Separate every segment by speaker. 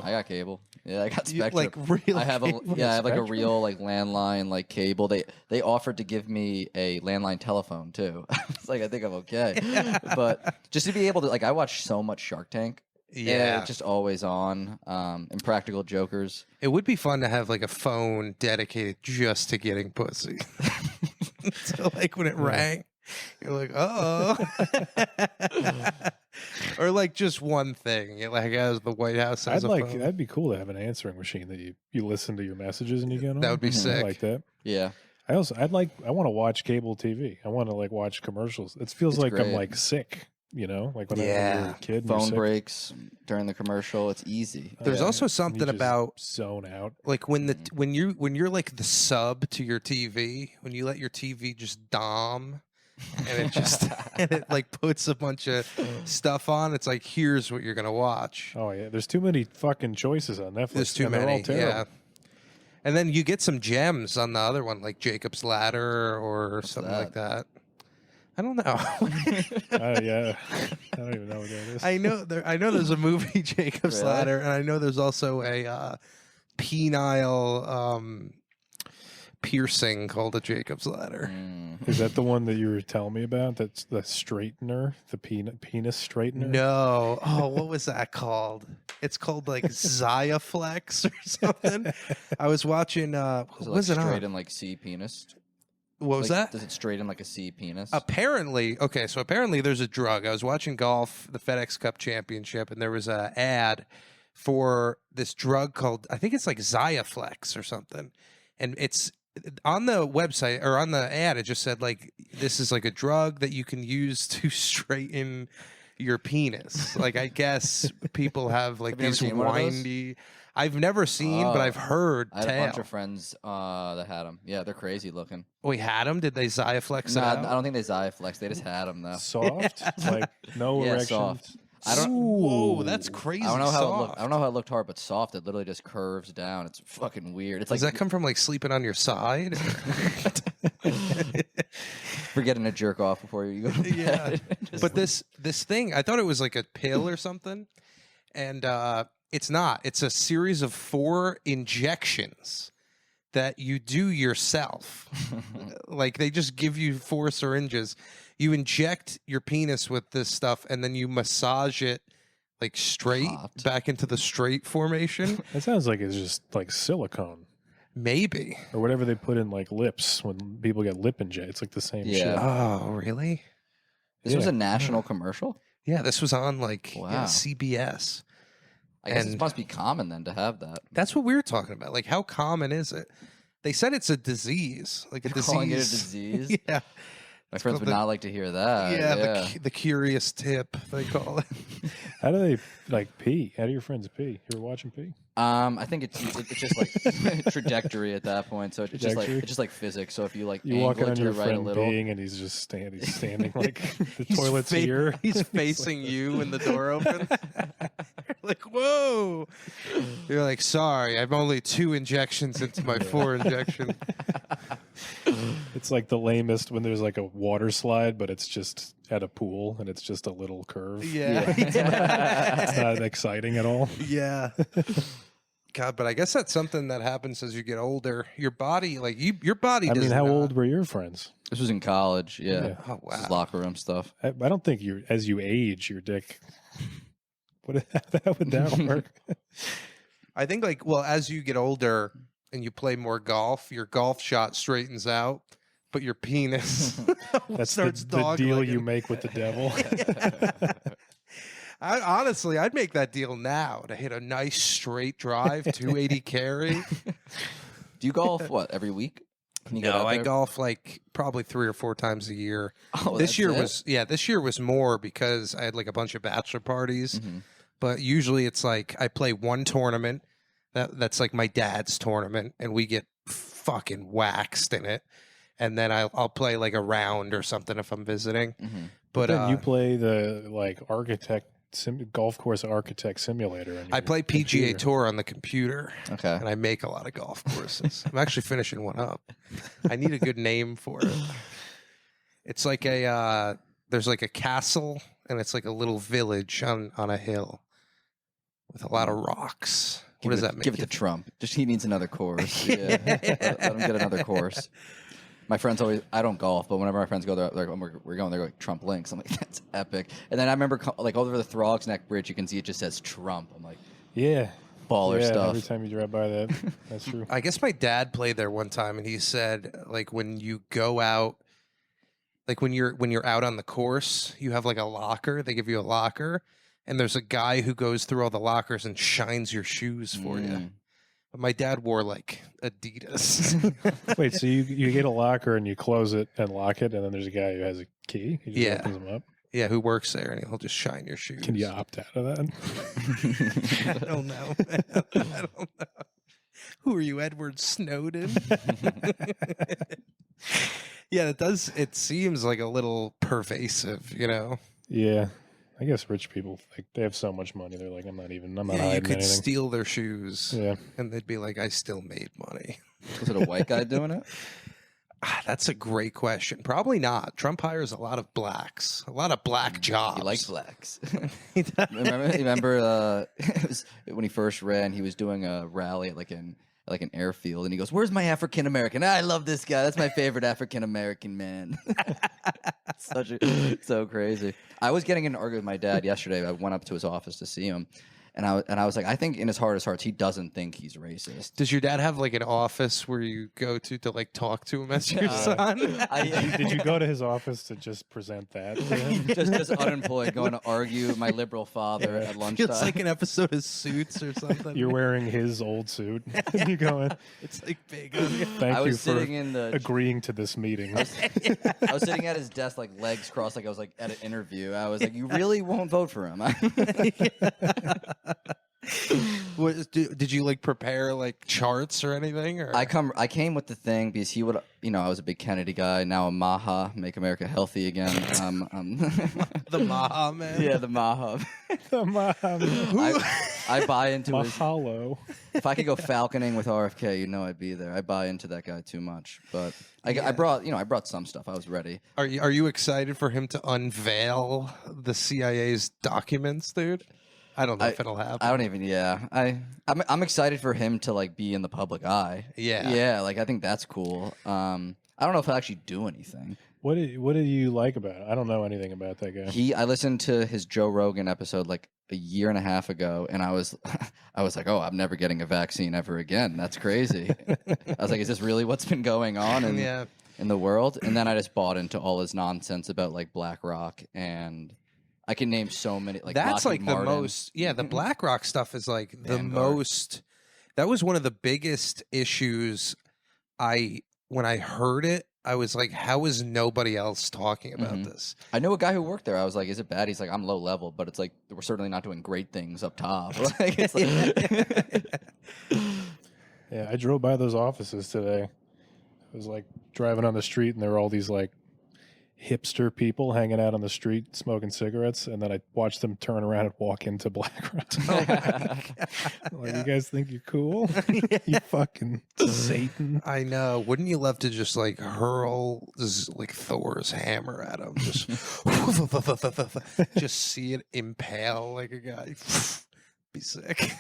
Speaker 1: I got cable. Yeah, I got Spectrum.
Speaker 2: Like real
Speaker 1: I have
Speaker 2: cable?
Speaker 1: I have like a
Speaker 3: Spectrum?
Speaker 1: real like landline like cable. They offered to give me a landline telephone too. It's like I think I'm okay, but just to be able to like I watch so much Shark Tank.
Speaker 2: Yeah.
Speaker 1: It's just always on. Impractical Jokers.
Speaker 2: It would be fun to have like a phone dedicated just to getting pussy. So like when it rang, you're like, oh, or like just one thing. Like as the White House has
Speaker 3: I'd
Speaker 2: a
Speaker 3: like
Speaker 2: phone.
Speaker 3: that'd be cool to have an answering machine that you listen to your messages and you get on.
Speaker 2: That would be sick.
Speaker 3: I like that.
Speaker 1: Yeah,
Speaker 3: I want to watch cable TV. I want to like watch commercials. It feels
Speaker 1: It's
Speaker 3: like I'm
Speaker 1: great.
Speaker 3: like sick. You know, like when I
Speaker 2: Yeah.
Speaker 3: was a kid. and you're
Speaker 1: phone
Speaker 3: sick.
Speaker 1: breaks during the commercial. It's easy.
Speaker 2: There's
Speaker 3: Yeah.
Speaker 2: also
Speaker 3: You
Speaker 2: something
Speaker 3: just
Speaker 2: about
Speaker 3: zone out.
Speaker 2: like when you're like the sub to your TV, when you let your TV just dom and it just and it like puts a bunch of stuff on. It's like, here's what you're gonna watch.
Speaker 3: Oh yeah, there's too many fucking choices on Netflix.
Speaker 2: There's too
Speaker 3: and they're all
Speaker 2: many, yeah.
Speaker 3: terrible.
Speaker 2: And then you get some gems on the other one, like Jacob's Ladder or something like that. I don't know.
Speaker 3: Yeah, I don't even know what that is.
Speaker 2: I know there's a movie, Jacob's
Speaker 1: Really?
Speaker 2: Ladder, and I know there's also a penile piercing called a Jacob's Ladder.
Speaker 3: Is that the one that you were telling me about? That's the straightener, the penis straightener.
Speaker 2: No. Oh, what was that called? It's called like Xiaflex or something. I was watching. What
Speaker 1: Does it,
Speaker 2: was
Speaker 1: like,
Speaker 2: it on?
Speaker 1: straighten like C penis?
Speaker 2: What was
Speaker 1: Like,
Speaker 2: that?
Speaker 1: Does it straighten like a C penis?
Speaker 2: Apparently, okay, so apparently there's a drug. I was watching golf, the FedEx Cup Championship, and there was a ad for this drug called, I think it's like Xiaflex or something. And it's on the website or on the ad, it just said like, this is like a drug that you can use to straighten your penis. Like, I guess people have like
Speaker 1: Have you ever
Speaker 2: these
Speaker 1: seen one of those?
Speaker 2: windy. I've never seen, but I've heard
Speaker 1: I had a
Speaker 2: tale.
Speaker 1: bunch of friends that had them. Yeah, they're crazy looking.
Speaker 2: We had them. Did they Xiaflex
Speaker 1: No,
Speaker 2: it
Speaker 1: I
Speaker 2: out?
Speaker 1: don't think they Xiaflex. They just had them though.
Speaker 3: Soft, like no
Speaker 1: Yeah,
Speaker 3: erection.
Speaker 1: soft. I don't.
Speaker 2: Whoa, that's crazy.
Speaker 1: I don't know how it
Speaker 2: soft.
Speaker 1: looked. I don't know how it looked hard, but soft. It literally just curves down. It's fucking weird. It's
Speaker 2: Does
Speaker 1: like
Speaker 2: that come from like sleeping on your side?
Speaker 1: forgetting to jerk off before you go to bed.
Speaker 2: Yeah.
Speaker 1: Just-
Speaker 2: But this thing, I thought it was like a pill or something, and it's not. It's a series of 4 injections that you do yourself. Like they just give you 4 syringes. You inject your penis with this stuff, and then you massage it like straight
Speaker 1: Hot.
Speaker 2: back into the straight formation.
Speaker 3: That sounds like it's just like silicone
Speaker 2: Maybe.
Speaker 3: or whatever they put in like lips when people get lip inject. It's like the same
Speaker 1: Yeah.
Speaker 3: shit.
Speaker 2: Oh, really?
Speaker 1: this was
Speaker 3: Yeah.
Speaker 1: a national commercial.
Speaker 2: Yeah, this was on like
Speaker 1: Wow.
Speaker 2: CBS.
Speaker 1: I guess
Speaker 2: And-
Speaker 1: it must be common then to have that.
Speaker 2: That's what we were talking about. Like, how common is it? They said it's a disease, like a
Speaker 1: They're
Speaker 2: disease.
Speaker 1: calling it a disease.
Speaker 2: Yeah,
Speaker 1: My friends
Speaker 2: called
Speaker 1: would
Speaker 2: the-
Speaker 1: not like to hear that.
Speaker 2: yeah. The curious tip they call it.
Speaker 3: How do they like pee? How do your friends pee? You were watching pee?
Speaker 1: I think it's just like trajectory at that point. So
Speaker 3: Trajectory?
Speaker 1: it's just like physics. So if you like
Speaker 3: You
Speaker 1: angle
Speaker 3: walk in
Speaker 1: it
Speaker 3: on
Speaker 1: to
Speaker 3: your
Speaker 1: the right a
Speaker 3: friend
Speaker 1: little,
Speaker 3: peeing, and he's just standing like the
Speaker 2: He's
Speaker 3: toilet's
Speaker 2: fa-
Speaker 3: here.
Speaker 2: He's facing you when the door opens. You're like, whoa. You're like, sorry, I'm only 2 injections into my 4 injection.
Speaker 3: It's like the lamest when there's like a water slide, but it's just at a pool and it's just a little curve.
Speaker 2: Yeah.
Speaker 3: It's not exciting at all.
Speaker 2: Yeah. God, but I guess that's something that happens as you get older. Your body, like your body.
Speaker 3: I
Speaker 2: does
Speaker 3: mean, how
Speaker 2: not-
Speaker 3: old were your friends?
Speaker 1: this was in college. Yeah,
Speaker 3: Yeah.
Speaker 2: Oh
Speaker 1: This is
Speaker 2: wow.
Speaker 1: locker room stuff.
Speaker 3: I don't think as you age, your dick. How would that work?
Speaker 2: I think like, well, as you get older and you play more golf, your golf shot straightens out, but your penis
Speaker 3: That's
Speaker 2: starts
Speaker 3: the deal
Speaker 2: dog-legging.
Speaker 3: you make with the devil.
Speaker 2: Honestly, I'd make that deal now to hit a nice straight drive, 280 carry.
Speaker 1: Do you golf what every week? Can you get
Speaker 2: No,
Speaker 1: out
Speaker 2: I
Speaker 1: there?
Speaker 2: golf like probably 3 or 4 times a year.
Speaker 1: Oh,
Speaker 2: this
Speaker 1: that's
Speaker 2: year
Speaker 1: it?
Speaker 2: this year was more because I had like a bunch of bachelor parties.
Speaker 1: Mhm.
Speaker 2: But usually it's like I play one tournament that's like my dad's tournament, and we get fucking waxed in it. And then I'll play like a round or something if I'm visiting.
Speaker 1: Mhm.
Speaker 2: But
Speaker 3: then you play the like golf course architect simulator. on
Speaker 2: I
Speaker 3: your
Speaker 2: play PGA
Speaker 3: computer.
Speaker 2: Tour on the computer,
Speaker 1: Okay.
Speaker 2: and I make a lot of golf courses. I'm actually finishing one up. I need a good name for it. It's like there's like a castle, and it's like a little village on a hill. with a lot of rocks. What
Speaker 1: Give
Speaker 2: does
Speaker 1: it-
Speaker 2: that mean?
Speaker 1: Give it to Trump. Just he needs another course. Yeah, let him get another course. My friends always. I don't golf, but whenever my friends go, they're like, we're going. They're like Trump links. I'm like, that's epic. And then I remember like over the Throgs Neck Bridge, you can see it just says Trump. I'm like,
Speaker 3: Yeah.
Speaker 1: baller
Speaker 3: Yeah,
Speaker 1: stuff.
Speaker 3: every time you drive by that. That's true.
Speaker 2: I guess my dad played there one time, and he said, like, when you go out, like when you're out on the course, you have like a locker. They give you a locker, and there's a guy who goes through all the lockers and shines your shoes for you. But my dad wore like Adidas.
Speaker 3: Wait, so you get a locker and you close it and lock it, and then there's a guy who has a key. He just
Speaker 2: Yeah.
Speaker 3: opens them up.
Speaker 2: Yeah, who works there, and he'll just shine your shoes.
Speaker 3: Can you opt out of that?
Speaker 2: I don't know. Man. I don't know. Who are you, Edward Snowden? Yeah, it does. It seems like a little pervasive, you know.
Speaker 3: Yeah. I guess rich people, like, they have so much money. They're like, I'm not
Speaker 2: Yeah, you
Speaker 3: hiding
Speaker 2: could
Speaker 3: anything.
Speaker 2: steal their shoes,
Speaker 3: Yeah.
Speaker 2: and they'd be like, "I still made money."
Speaker 1: Was it a white guy doing it?
Speaker 2: That's a great question. Probably not. Trump hires a lot of blacks, a lot of black jobs.
Speaker 1: He likes blacks.
Speaker 2: He does.
Speaker 1: Remember it was when he first ran, he was doing a rally at like an airfield, and he goes, "Where's my African American? I love this guy. That's my favorite African American man." So crazy. I was getting in an argument with my dad yesterday. I went up to his office to see him, and I was like, I think in his heart of hearts, he doesn't think he's racist.
Speaker 2: Does your dad have like an office where you go to like talk to him as your son?
Speaker 3: Did you go to his office to just present that to him?
Speaker 1: just unemployed, going to argue with my liberal father at lunchtime.
Speaker 2: It's like an episode of Suits or something.
Speaker 3: You're wearing his old suit. You going,
Speaker 2: It's like big on you.
Speaker 3: thank
Speaker 1: I
Speaker 3: you
Speaker 1: was
Speaker 3: for
Speaker 1: sitting in the
Speaker 3: agreeing to this meeting.
Speaker 1: I was sitting at his desk, like legs crossed, like I was like at an interview. I was like, "You really won't vote for him?"
Speaker 2: Did you like prepare like charts or anything? Or?
Speaker 1: I came with the thing because he would, I was a big Kennedy guy. Now I'm Maha, make America healthy again.
Speaker 2: The Maha man.
Speaker 1: Yeah, the Maha. I buy into his.
Speaker 3: Mahalo.
Speaker 1: If I could go falconing with RFK, I'd be there. I buy into that guy too much. But I brought some stuff. I was ready.
Speaker 2: Are you excited for him to unveil the CIA's documents, dude? I don't know if it'll happen.
Speaker 1: I don't even. Yeah, I'm excited for him to like be in the public eye.
Speaker 2: Yeah.
Speaker 1: Like I think that's cool. I don't know if he'll actually do anything.
Speaker 3: What did you like about it? I don't know anything about that guy.
Speaker 1: I listened to his Joe Rogan episode like a year and a half ago, and I was like, oh, I'm never getting a vaccine ever again. That's crazy. I was like, is this really what's been going on in the world? And then I just bought into all his nonsense about like BlackRock, and I can name so many. Like
Speaker 2: that's
Speaker 1: Lockheed
Speaker 2: like the
Speaker 1: Martin.
Speaker 2: most. Yeah, the BlackRock stuff is like the
Speaker 1: Vanguard.
Speaker 2: most. That was one of the biggest issues. When I heard it, I was like, how is nobody else talking about this?
Speaker 1: I know a guy who worked there. I was like, is it bad? He's like, I'm low level, but it's like we're certainly not doing great things up top. Like, it's like
Speaker 3: Yeah, I drove by those offices today. I was like driving on the street, and there were all these like hipster people hanging out on the street smoking cigarettes, and then I watched them turn around and walk into BlackRock. Like, you guys think you're cool? You fucking Satan.
Speaker 2: I know. Wouldn't you love to just like hurl like Thor's hammer at him? Just see it impale like a guy. Be sick.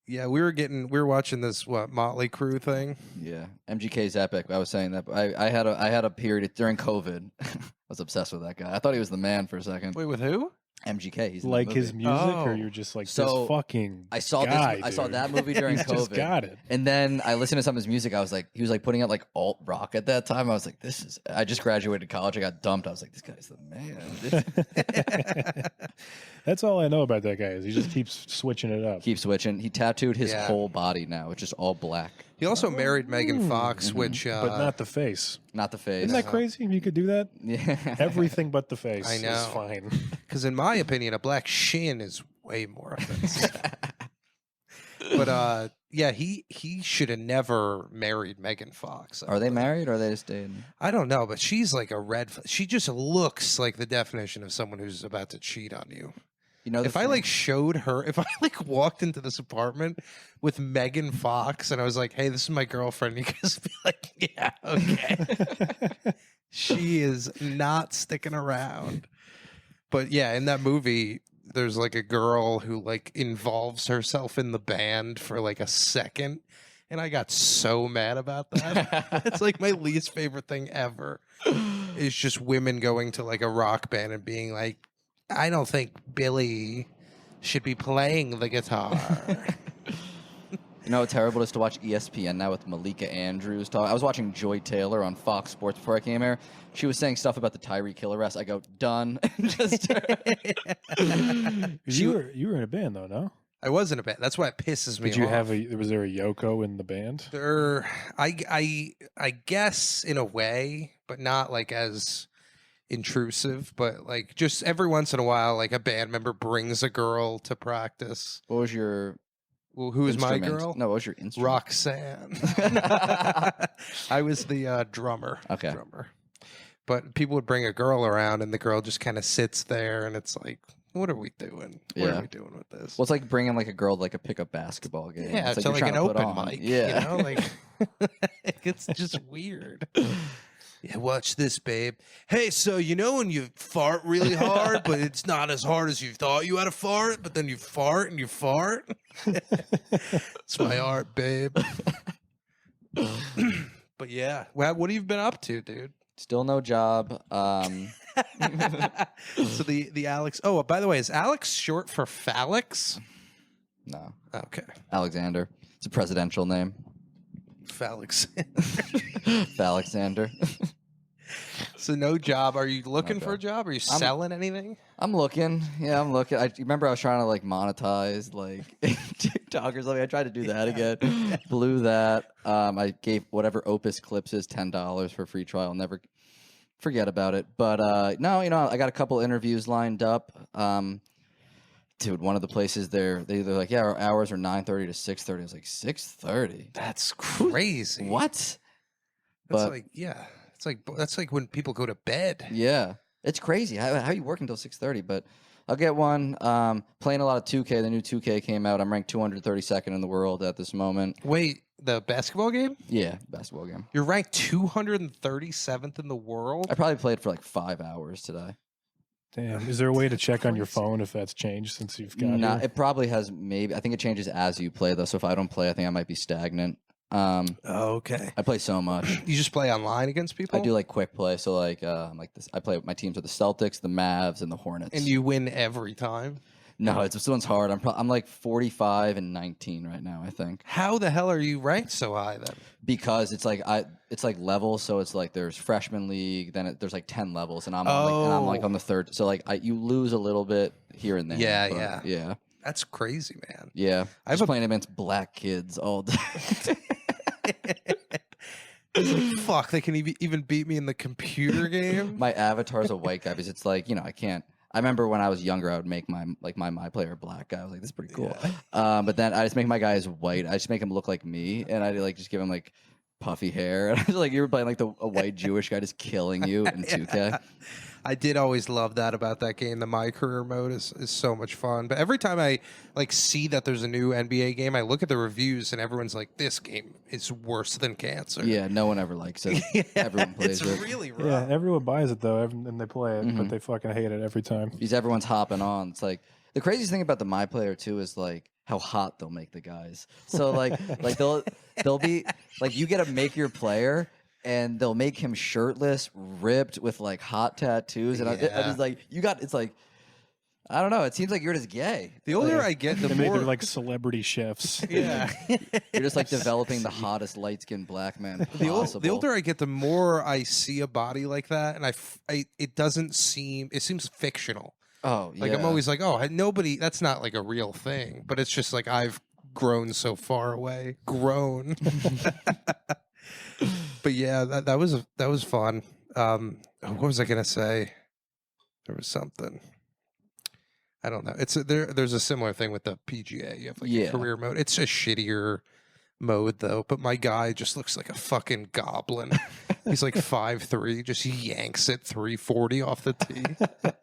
Speaker 2: Yeah, we were watching this Motley Crue thing.
Speaker 1: Yeah, MGK's epic. I was saying that. But I had a period during COVID. I was obsessed with that guy. I thought he was the man for a second.
Speaker 2: Wait, with who?
Speaker 1: MGK. He's in
Speaker 3: Like
Speaker 1: the
Speaker 3: his
Speaker 1: movie.
Speaker 3: music,
Speaker 2: Oh.
Speaker 3: or you're just like,
Speaker 1: So,
Speaker 3: this fucking
Speaker 1: I saw
Speaker 3: guy,
Speaker 1: this. I saw
Speaker 3: dude.
Speaker 1: that movie during
Speaker 3: He's
Speaker 1: COVID.
Speaker 3: just got it.
Speaker 1: And then I listened to some of his music. I was like, he was like putting out like alt rock at that time. I was like, I just graduated college. I got dumped. I was like, this guy's the man.
Speaker 3: That's all I know about that guy is he just keeps switching it up.
Speaker 1: Keep switching. He tattooed his
Speaker 2: Yeah.
Speaker 1: whole body now. It's just all black.
Speaker 2: He also married Megan Fox, which
Speaker 3: But not the face.
Speaker 1: Not the face.
Speaker 3: Isn't that crazy? You could do that?
Speaker 1: Yeah.
Speaker 3: Everything but the face
Speaker 2: I know.
Speaker 3: is fine.
Speaker 2: because in my opinion, a black shin is way more offensive. But yeah, he should have never married Megan Fox.
Speaker 1: Are they married or are they just dating?
Speaker 2: I don't know, but she's like a red. She just looks like the definition of someone who's about to cheat on you.
Speaker 1: You know, the
Speaker 2: If I
Speaker 1: thing-
Speaker 2: like showed her, if I like walked into this apartment with Megan Fox and I was like, "Hey, this is my girlfriend," you guys would be like, "Yeah, okay." She is not sticking around. But yeah, in that movie, there's like a girl who like involves herself in the band for like a second, and I got so mad about that. It's like my least favorite thing ever. Is just women going to like a rock band and being like, I don't think Billy should be playing the guitar.
Speaker 1: You know how terrible it is to watch ESPN now with Malika Andrews talk? I was watching Joy Taylor on Fox Sports before I came here. She was saying stuff about the Tyreek Hill arrest. I go, done. Just
Speaker 3: you were in a band though, no?
Speaker 2: I was in a band. That's why it pisses me off.
Speaker 3: Did you have was there a Yoko in the band?
Speaker 2: I guess in a way, but not like as intrusive, but like just every once in a while, like a band member brings a girl to practice.
Speaker 1: What was your
Speaker 2: who is my
Speaker 1: instrument?
Speaker 2: girl?
Speaker 1: No, what was your instrument?
Speaker 2: Roxanne. I was the drummer.
Speaker 1: Okay.
Speaker 2: Drummer. But people would bring a girl around, and the girl just kind of sits there, and it's like, what are we doing? What are we doing with this?
Speaker 1: Well, it's like bringing like a girl to like a pickup basketball game.
Speaker 2: Yeah,
Speaker 1: it's
Speaker 2: to like an open mic.
Speaker 1: Yeah.
Speaker 2: You know, like it's just weird. Yeah, watch this, babe. Hey, so you know when you fart really hard, but it's not as hard as you thought you had to fart, but then you fart and you fart? It's my art, babe. But yeah, well, what have you been up to, dude?
Speaker 1: Still no job.
Speaker 2: So the Alex. Oh, by the way, is Alex short for Phalix?
Speaker 1: No.
Speaker 2: Okay.
Speaker 1: Alexander. It's a presidential name.
Speaker 2: Phalix.
Speaker 1: Alexander.
Speaker 2: So no job. Are you looking for a job? Are you selling anything?
Speaker 1: I'm looking. Yeah, I'm looking. I remember I was trying to like monetize like TikTok or something. I tried to do that again. Blew that. I gave whatever Opus Clips is $10 for a free trial. Never forget about it. But no, you know, I got a couple interviews lined up. Dude, one of the places they're like, yeah, our hours are 9:30 to 6:30. I was like, 6:30?
Speaker 2: That's crazy.
Speaker 1: What?
Speaker 2: That's
Speaker 1: But,
Speaker 2: like, yeah. That's like when people go to bed.
Speaker 1: Yeah. It's crazy. How you work until 6:30? But I'll get one. Playing a lot of 2K. The new 2K came out. I'm ranked 232nd in the world at this moment.
Speaker 2: Wait, the basketball game?
Speaker 1: Yeah, basketball game.
Speaker 2: You're ranked 237th in the world?
Speaker 1: I probably played for like 5 hours today.
Speaker 3: Damn. Is there a way to check on your phone if that's changed since you've got
Speaker 1: Nah,
Speaker 3: here?
Speaker 1: it probably has maybe. I think it changes as you play, though. So if I don't play, I think I might be stagnant.
Speaker 2: Okay.
Speaker 1: I play so much.
Speaker 2: You just play online against people?
Speaker 1: I do like quick play. So like this. I play with my teams are the Celtics, the Mavs, and the Hornets.
Speaker 2: And you win every time?
Speaker 1: No, this one's hard. I'm like 45 and 19 right now, I think.
Speaker 2: How the hell are you ranked so high then?
Speaker 1: Because it's like levels, so it's like there's freshman league, then there's like 10 levels, and I'm on the third. So like you lose a little bit here and there.
Speaker 2: Yeah. That's crazy, man.
Speaker 1: Yeah, I was playing against black kids all day.
Speaker 2: Fuck, they can even beat me in the computer game.
Speaker 1: My avatar's a white guy because it's like, you know, I can't. I remember when I was younger, I would make my player a black guy. I was like, this is pretty cool. Yeah. But then I just make my guys white. I just make him look like me, and I like just give him like puffy hair. And I was like, you were playing like a white Jewish guy just killing you in 2K.
Speaker 2: I did always love that about that game. The My Career mode is so much fun. But every time I like see that there's a new NBA game, I look at the reviews and everyone's like, this game is worse than cancer.
Speaker 1: Yeah, no one ever likes it. Everyone plays it.
Speaker 2: It's really rough.
Speaker 3: Yeah, everyone buys it though, and they play it, but they fucking hate it every time.
Speaker 1: Because everyone's hopping on. It's like the craziest thing about the My Player too is like how hot they'll make the guys. So like they'll be like, you get to make your player, and they'll make him shirtless, ripped with like hot tattoos, and I just like, it's like, I don't know. It seems like you're just gay.
Speaker 2: The older I get, the more
Speaker 3: they're like celebrity chefs.
Speaker 2: Yeah,
Speaker 1: you're just like developing the hottest light skinned black man possible.
Speaker 2: The older I get, the more I see a body like that, and it seems fictional.
Speaker 1: Oh, yeah.
Speaker 2: Like I'm always like, oh, nobody. That's not like a real thing, but it's just like I've grown so far away. But yeah, that was fun. What was I gonna say? There was something. I don't know. There's a similar thing with the PGA. You have like a career mode. It's a shittier mode though. But my guy just looks like a fucking goblin. He's like 5'3", just yanks it 340 off the tee.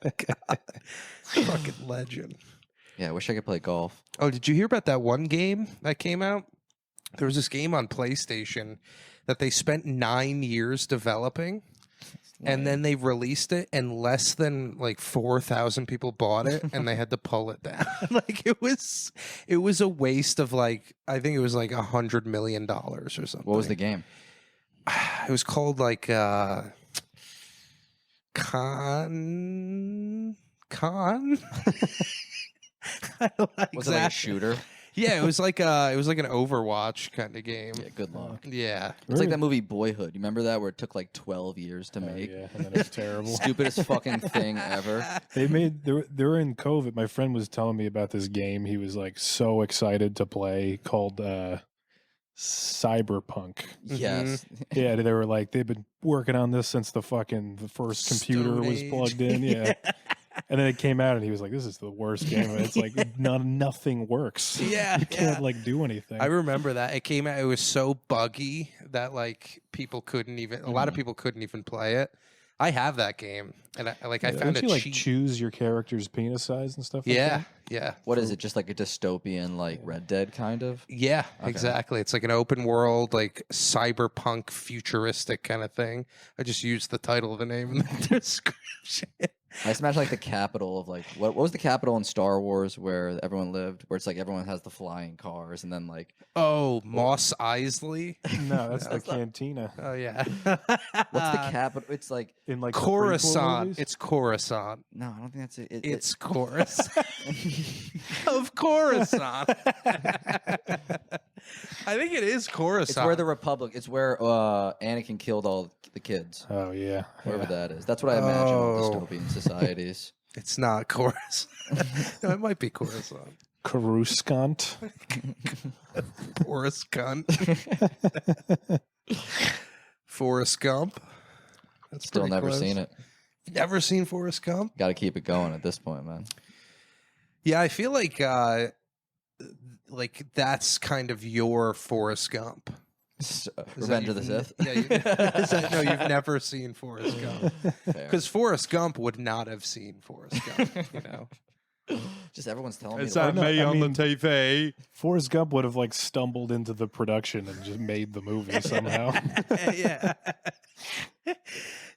Speaker 2: God. Fucking legend.
Speaker 1: Yeah, I wish I could play golf.
Speaker 2: Oh, did you hear about that one game that came out? There was this game on PlayStation that they spent 9 years developing. And then they released it, and less than like 4,000 people bought it, and they had to pull it down. Like it was a waste of like, I think it was like $100 million or something.
Speaker 1: What was the game?
Speaker 2: It was called like Con. I don't know
Speaker 1: Was it like a shooter?
Speaker 2: Yeah, it was like an Overwatch kind of game.
Speaker 1: Yeah, good luck.
Speaker 2: Yeah.
Speaker 1: It's like that movie Boyhood. You remember that where it took like 12 years to make?
Speaker 3: Yeah, and then it was terrible.
Speaker 1: Stupidest fucking thing ever.
Speaker 3: They were in COVID. My friend was telling me about this game he was like so excited to play called Cyberpunk.
Speaker 1: Yes.
Speaker 3: Yeah, they were like they've been working on this since the first computer
Speaker 2: Stone
Speaker 3: was
Speaker 2: Age.
Speaker 3: plugged in. Yeah. And then it came out, and he was like, "This is the worst game." And it's like nothing works.
Speaker 2: Yeah,
Speaker 3: you can't like do anything.
Speaker 2: I remember that. It came out, it was so buggy that like a lot of people couldn't even play it. I have that game, and I found
Speaker 3: Don't
Speaker 2: it
Speaker 3: you like
Speaker 2: cheap.
Speaker 3: choose your character's penis size and stuff? Like
Speaker 2: Yeah,
Speaker 3: that?
Speaker 2: yeah.
Speaker 1: What is it? Just like a dystopian, like Red Dead kind of?
Speaker 2: Yeah,
Speaker 1: Okay.
Speaker 2: exactly. It's like an open world, like cyberpunk futuristic kind of thing. I just used the title of the name in the description.
Speaker 1: I just imagine like the capital of like what was the capital in Star Wars where everyone lived, where it's like everyone has the flying cars and then like
Speaker 2: Oh, Moss Eisley.
Speaker 3: No, that's the
Speaker 1: That's not-
Speaker 3: cantina
Speaker 2: Oh yeah.
Speaker 1: what's the capital? It's like
Speaker 3: in like the prequel
Speaker 2: Coruscant.
Speaker 3: movies?
Speaker 2: It's Coruscant.
Speaker 1: no, I don't think that's it.
Speaker 2: It's Coruscant. Of Coruscant. I think it is Coruscant.
Speaker 1: It's where the Republic. It's where Anakin killed all the kids.
Speaker 3: Oh yeah,
Speaker 1: Wherever
Speaker 3: yeah.
Speaker 1: that is. That's what I imagine
Speaker 2: Oh.
Speaker 1: with dystopian societies.
Speaker 2: It's not Coruscant. No, it might be Coruscant.
Speaker 3: Coruscant.
Speaker 2: Forrest Gump. Forrest Gump. That's
Speaker 1: Still
Speaker 2: pretty
Speaker 1: never
Speaker 2: close.
Speaker 1: seen it.
Speaker 2: Never seen Forrest Gump?
Speaker 1: Got to keep it going at this point, man.
Speaker 2: Yeah, I feel like that's kind of your Forrest Gump. Is that
Speaker 1: Revenge of the
Speaker 2: you've-
Speaker 1: Sith.
Speaker 2: Yeah, no, you've never seen Forrest Gump.
Speaker 1: Fair.
Speaker 2: Because Forrest Gump would not have seen Forrest Gump, you know.
Speaker 1: Just everyone's telling me.
Speaker 2: Is
Speaker 1: like,
Speaker 2: that
Speaker 3: no,
Speaker 2: me
Speaker 3: I
Speaker 2: on
Speaker 3: mean-
Speaker 2: the TV?
Speaker 3: Forrest Gump would have like stumbled into the production and just made the movie somehow.
Speaker 2: Yeah.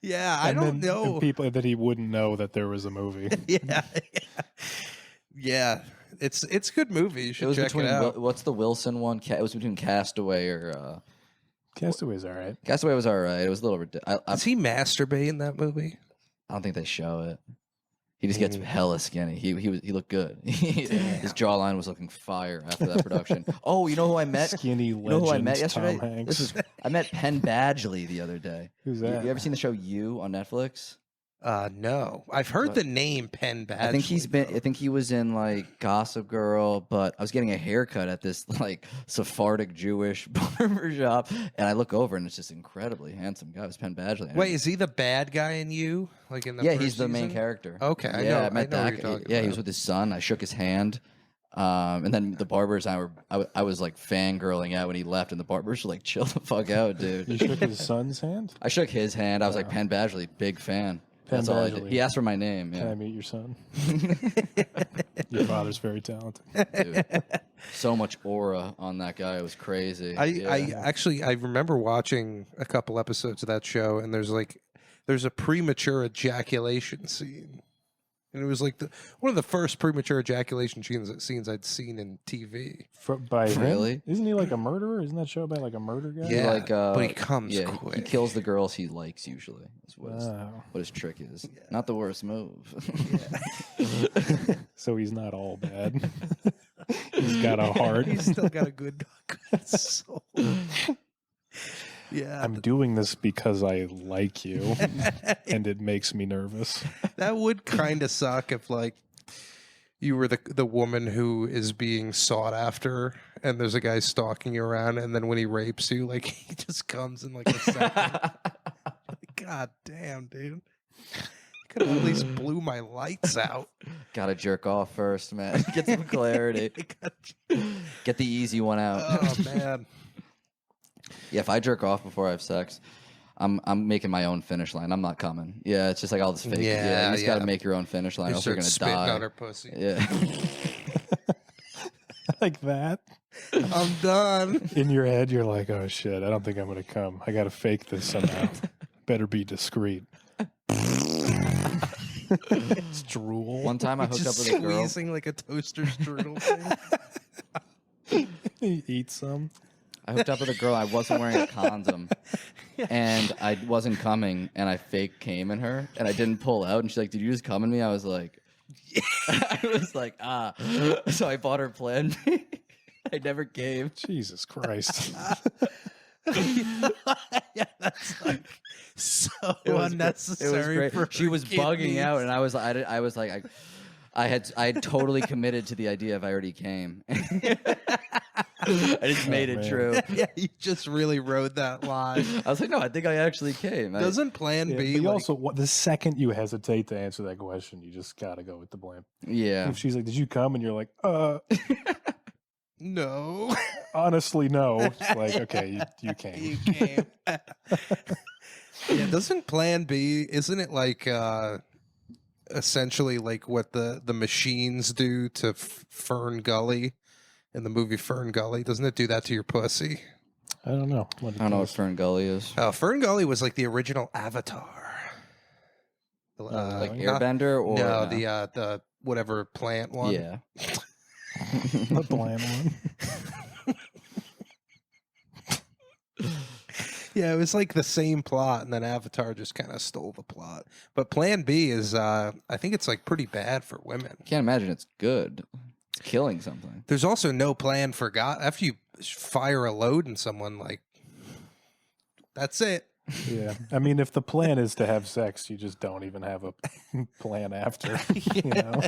Speaker 2: Yeah, I
Speaker 3: And
Speaker 2: don't
Speaker 3: then-
Speaker 2: know.
Speaker 3: and people that he wouldn't know that there was a movie.
Speaker 2: Yeah. It's a good movie. You
Speaker 1: it
Speaker 2: should
Speaker 1: was
Speaker 2: check
Speaker 1: between
Speaker 2: it out.
Speaker 1: what's the Wilson one? It was between Castaway or
Speaker 3: Castaway's all right.
Speaker 1: Castaway was all right. It was a little ridiculous.
Speaker 2: Does he masturbate in that movie?
Speaker 1: I don't think they show it. He just gets hella skinny. He looked good. His jawline was looking fire after that production. Oh, you know who I met?
Speaker 3: Skinny
Speaker 1: You know who I met
Speaker 3: legend
Speaker 1: yesterday?
Speaker 3: Tom Hanks.
Speaker 1: I met Penn Badgley the other day.
Speaker 3: Who's
Speaker 1: You,
Speaker 3: that?
Speaker 1: you ever seen the show You on Netflix?
Speaker 2: No. I've heard the name Penn Badgley.
Speaker 1: I think he's been.
Speaker 2: though.
Speaker 1: I think he was in like Gossip Girl, but I was getting a haircut at this like Sephardic Jewish barber shop, and I look over and it's just incredibly handsome guy. It was Penn Badgley.
Speaker 2: Wait, is he the bad guy in you? Like in the
Speaker 1: yeah,
Speaker 2: first
Speaker 1: he's the main
Speaker 2: season?
Speaker 1: character.
Speaker 2: Okay, I
Speaker 1: yeah,
Speaker 2: know-
Speaker 1: I met
Speaker 2: I know what
Speaker 1: that.
Speaker 2: you're talking
Speaker 1: Yeah, he was
Speaker 2: about.
Speaker 1: with his son. I shook his hand. And then the barbers and I was like fangirling out when he left, and the barbers were like, "Chill the fuck out, dude."
Speaker 3: You shook his son's hand?
Speaker 1: I shook his hand. I was like, Penn Badgley, big fan.
Speaker 3: Penn
Speaker 1: That's all I did.
Speaker 3: Badgley.
Speaker 1: He asked for my name.
Speaker 3: Can I
Speaker 1: Yeah,
Speaker 3: meet your son? Your father's very talented.
Speaker 1: dude. So much aura on that guy. It was crazy.
Speaker 2: I remember watching a couple episodes of that show, and there's a premature ejaculation scene, and it was like one of the first premature ejaculation scenes I'd seen in TV.
Speaker 3: By him?
Speaker 1: Really?
Speaker 3: Isn't he like a murderer? Isn't that show about like a murder guy?
Speaker 2: Yeah,
Speaker 1: like,
Speaker 2: but he comes
Speaker 1: yeah,
Speaker 2: quick.
Speaker 1: he kills the girls he likes usually. Is what
Speaker 3: Wow.
Speaker 1: his trick is. Not the worst move.
Speaker 3: So he's not all bad. He's got a heart.
Speaker 2: He's still got a good soul. Yeah,
Speaker 3: I'm doing this because I like you, and it makes me nervous.
Speaker 2: that would kind of suck if like you were the woman who is being sought after, and there's a guy stalking you around, and then when he rapes you, like he just comes in like a second. God damn, dude! Could have at least blew my lights out.
Speaker 1: Gotta jerk off first, man. Get some clarity. Get the easy one out.
Speaker 2: Oh man.
Speaker 1: Yeah, if I jerk off before I have sex, I'm making my own finish line. I'm not coming. Yeah, it's just like all this fake.
Speaker 2: Yeah,
Speaker 1: you just
Speaker 2: yeah.
Speaker 1: gotta make your own finish line.
Speaker 2: You
Speaker 1: Else you're
Speaker 2: start
Speaker 1: gonna
Speaker 2: spitting
Speaker 1: die.
Speaker 2: on her pussy.
Speaker 1: Yeah.
Speaker 3: Like that.
Speaker 2: I'm done.
Speaker 3: In your head, you're like, oh shit, I don't think I'm going to come. I got to fake this somehow. better be discreet. It's drool.
Speaker 1: One time I hooked up with a girl.
Speaker 2: Squeezing like a toaster strudel thing.
Speaker 3: Eat some.
Speaker 1: I hooked up with a girl. I wasn't wearing a condom, and I wasn't coming, and I fake came in her, and I didn't pull out. And she's like, "Did you just come in me?" I was like, So I bought her Plan B. I never came.
Speaker 3: Jesus Christ.
Speaker 2: Yeah, that's like so
Speaker 1: It
Speaker 2: unnecessary.
Speaker 1: was great. She was bugging out, and I was like, I had totally committed to the idea if I already came. I just made it true.
Speaker 2: Yeah, you just really rode that line.
Speaker 1: I was like, no, I think I actually came.
Speaker 2: Doesn't Plan B?
Speaker 3: But also, the second you hesitate to answer that question, you just gotta go with the blame.
Speaker 1: Yeah.
Speaker 3: If she's like, "Did you come?" and you're like,
Speaker 2: No.
Speaker 3: honestly, no. It's like, okay, you came.
Speaker 2: You came. Yeah, doesn't Plan B? Isn't it like essentially like what the machines do to Fern Gully in the movie Fern Gully? Doesn't it do that to your pussy?
Speaker 3: I don't know.
Speaker 1: I don't know what Fern Gully is.
Speaker 2: Oh, Fern Gully was like the original Avatar.
Speaker 1: Like Airbender, or
Speaker 2: no, the whatever plant one.
Speaker 1: Yeah.
Speaker 3: The bland one.
Speaker 2: Yeah, it was like the same plot, and then Avatar just kind of stole the plot. But Plan B is, I think it's like pretty bad for women.
Speaker 1: Can't imagine it's good. It's killing something.
Speaker 2: There's also no plan for God. After you fire a load in someone, like, that's it.
Speaker 3: Yeah. I mean, if the plan is to have sex, you just don't even have a plan after. You know?